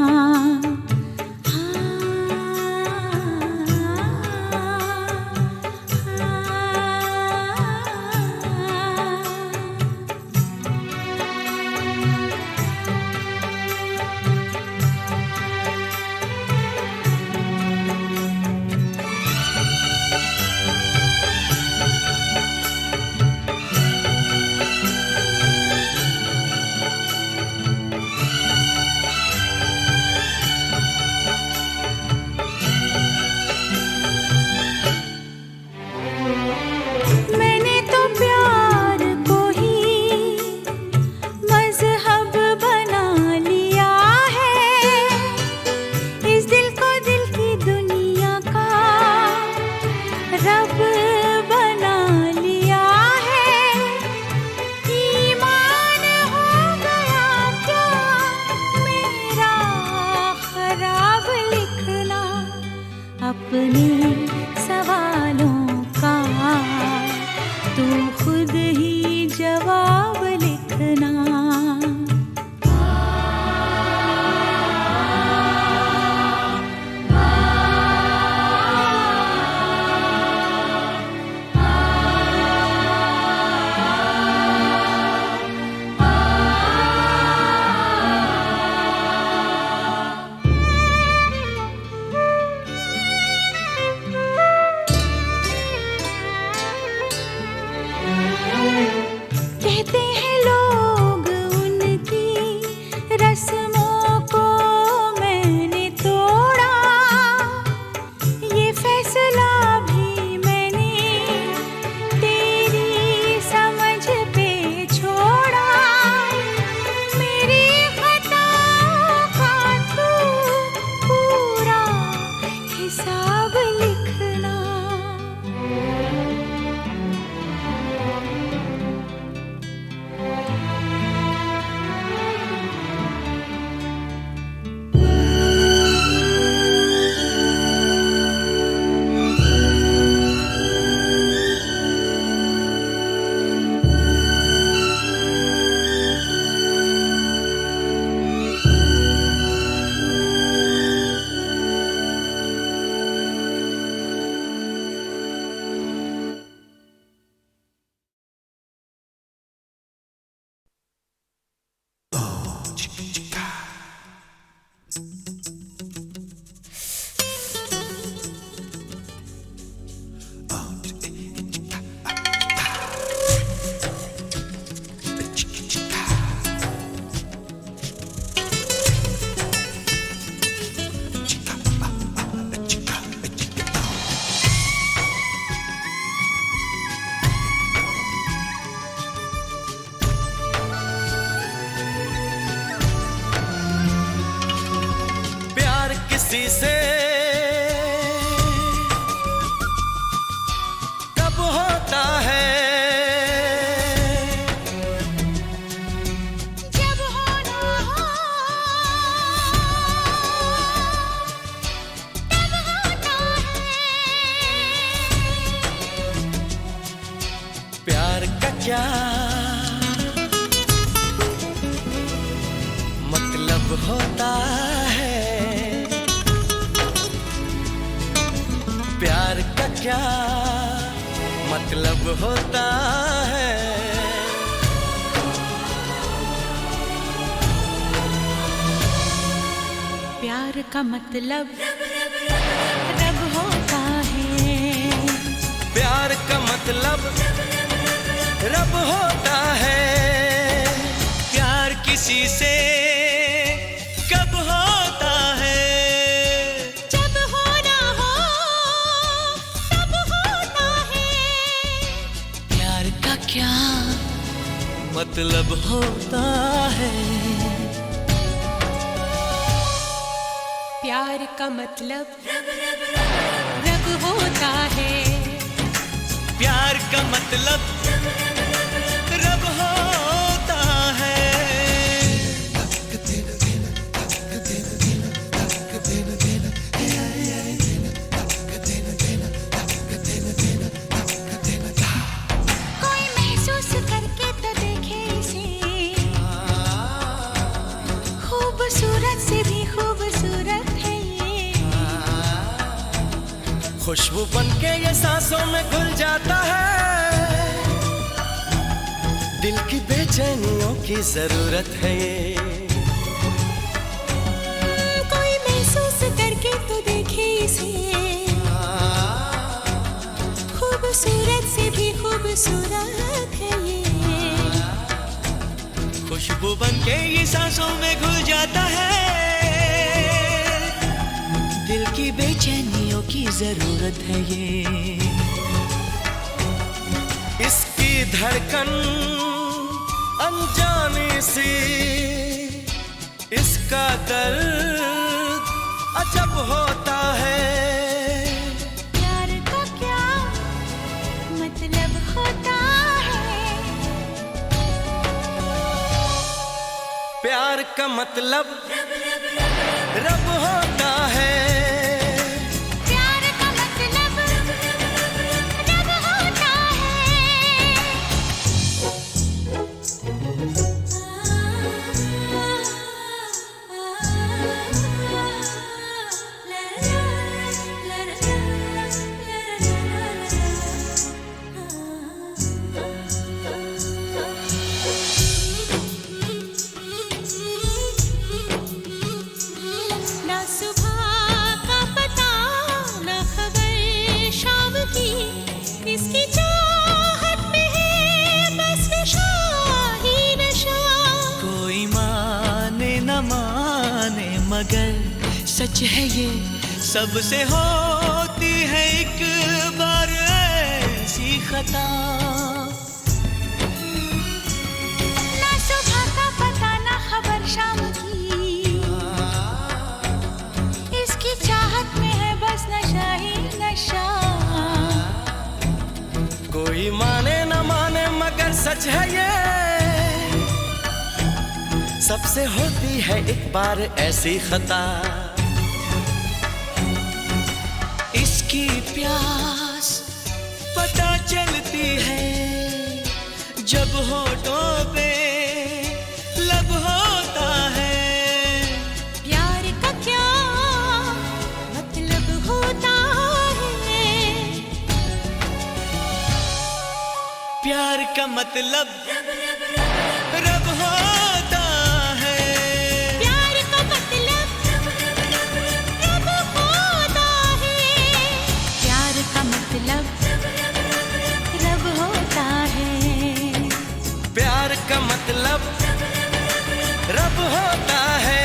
मैंने तो प्यार को ही मजहब बना लिया है, इस दिल को दिल की दुनिया का रब बना लिया है। ईमान हो गया क्या मेरा खराब लिखना अपने सवालों का, तू खुद ही जवाब लिखना। कहते हैं लोग उनकी रस्मों को मैंने तोड़ा, ये फैसला भी मैंने तेरी समझ पे छोड़ा। मेरी खताओं का तू पूरा हिसाब लिखना। क्या मतलब होता है, प्यार का क्या मतलब होता है। प्यार का मतलब रब होता है, प्यार का मतलब रब होता है। प्यार किसी से कब होता है, जब होना हो तब होता है। प्यार का क्या मतलब होता है। प्यार का मतलब रब होता है, प्यार का मतलब रब होता है। कोई महसूस करके तो देखे इसे, खूबसूरत से भी खूबसूरत है ये। खुशबू बनके ये सांसों में घुल जाता है, दिल की बेचैनियों की जरूरत है ये। कोई महसूस करके तो देखे इसे, खूबसूरत से भी खूबसूरत है ये। खुशबू बनके ये सांसों में घुल जाता है, दिल की बेचैनियों की जरूरत है ये। इसकी धड़कन अनजानी सी, इसका दर्द अजब होता है। प्यार का क्या मतलब होता है, प्यार का मतलब रब होता है। प्यार का मतलब रब होता ना सुबह का पता ना खबर शाम की, इसकी चाहत में है बस नशा ही नशा। कोई माने न माने मगर सच है ये, सबसे होती है एक बार ऐसी खता। ना सुबह का पता ना खबर शाम की, इसकी चाहत में है बस नशा ही नशा। कोई माने न माने मगर सच है ये, सबसे होती है एक बार ऐसी खता। इसकी प्यास पता चलती है जब होठों पे लब होता है। प्यार का क्या मतलब होता है, प्यार का मतलब रब होता है। प्यार का मतलब रब होता है, प्यार का मतलब रब होता है, प्यार का मतलब रब होता है।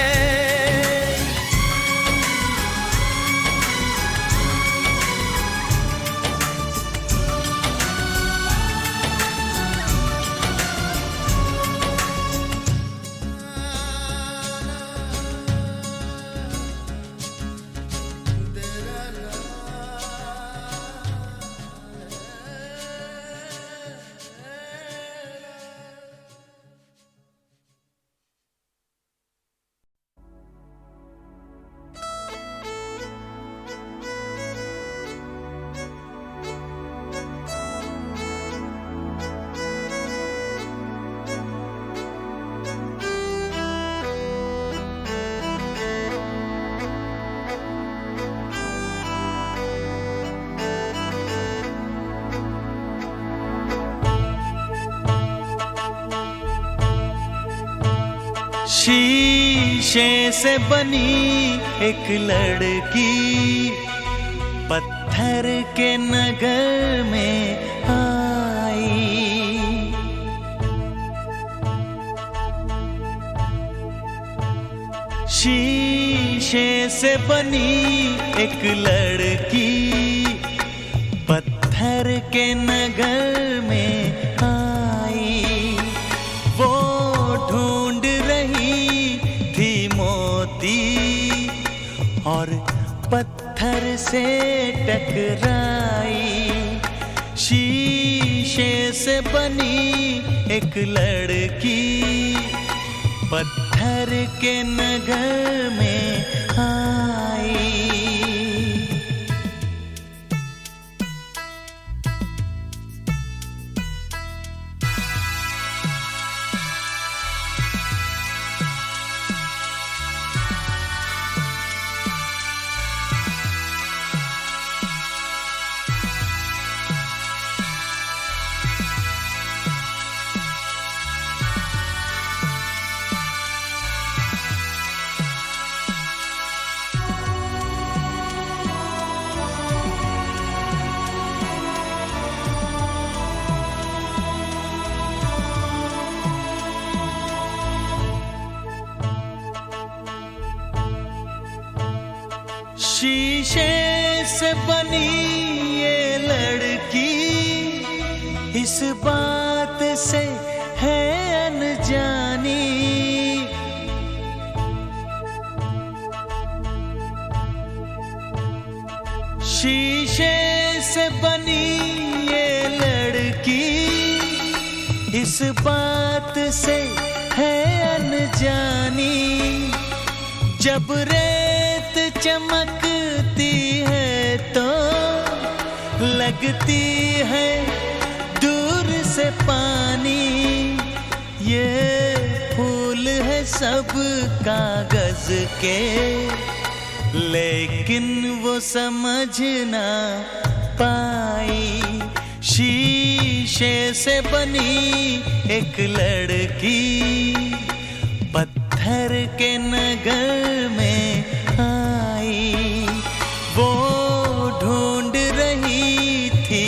शीशे से बनी एक लड़की पत्थर के नगर में आई। शीशे से बनी एक लड़की पत्थर के नगर में आई। वो ढूंढ रही थी मोती और पत्थर से टकराई। शीशे से बनी एक लड़की पत्थर के नगर में आई। शीशे से बनी ये लड़की इस बात से है अनजानी। शीशे से बनी ये लड़की इस बात से है अनजानी। जब रेत चमकती है तो लगती है दूर से पानी। ये फूल है सब कागज के लेकिन वो समझ ना पाई। शीशे से बनी एक लड़की पत्थर के नगर में आई। वो ढूंढ रही थी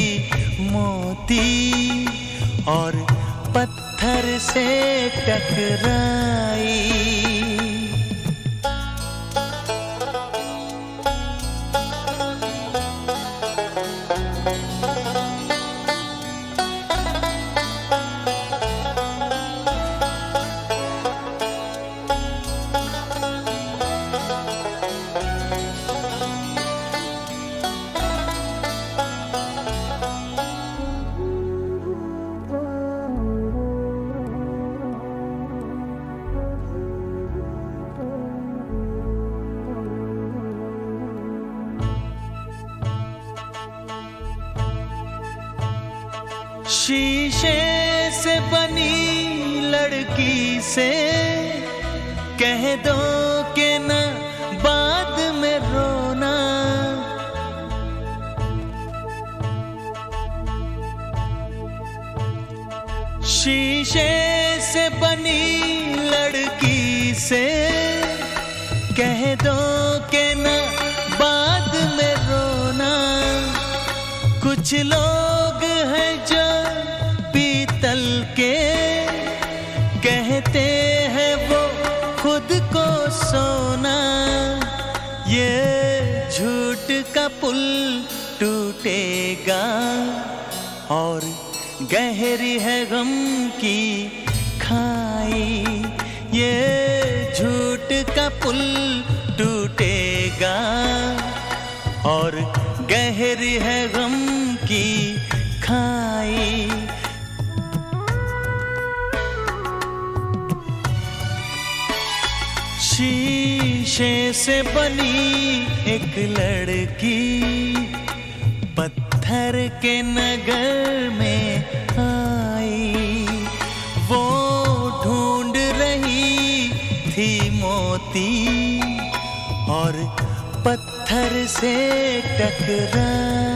मोती और पत्थर से टकराई। शीशे से बनी लड़की से कह दो कि ना बाद में रोना। शीशे से बनी लड़की से कह दो कि ना बाद में रोना। कुछ लोग हैं जो पीतल के कहते हैं वो खुद को सोना। ये झूठ का पुल टूटेगा और गहरी है गम की खाई। ये झूठ का पुल टूटेगा और गहरी है गम की खाई। शीशे से बनी एक लड़की पत्थर के नगर में आई। वो ढूंढ रही थी मोती और पत्थर से टकराई।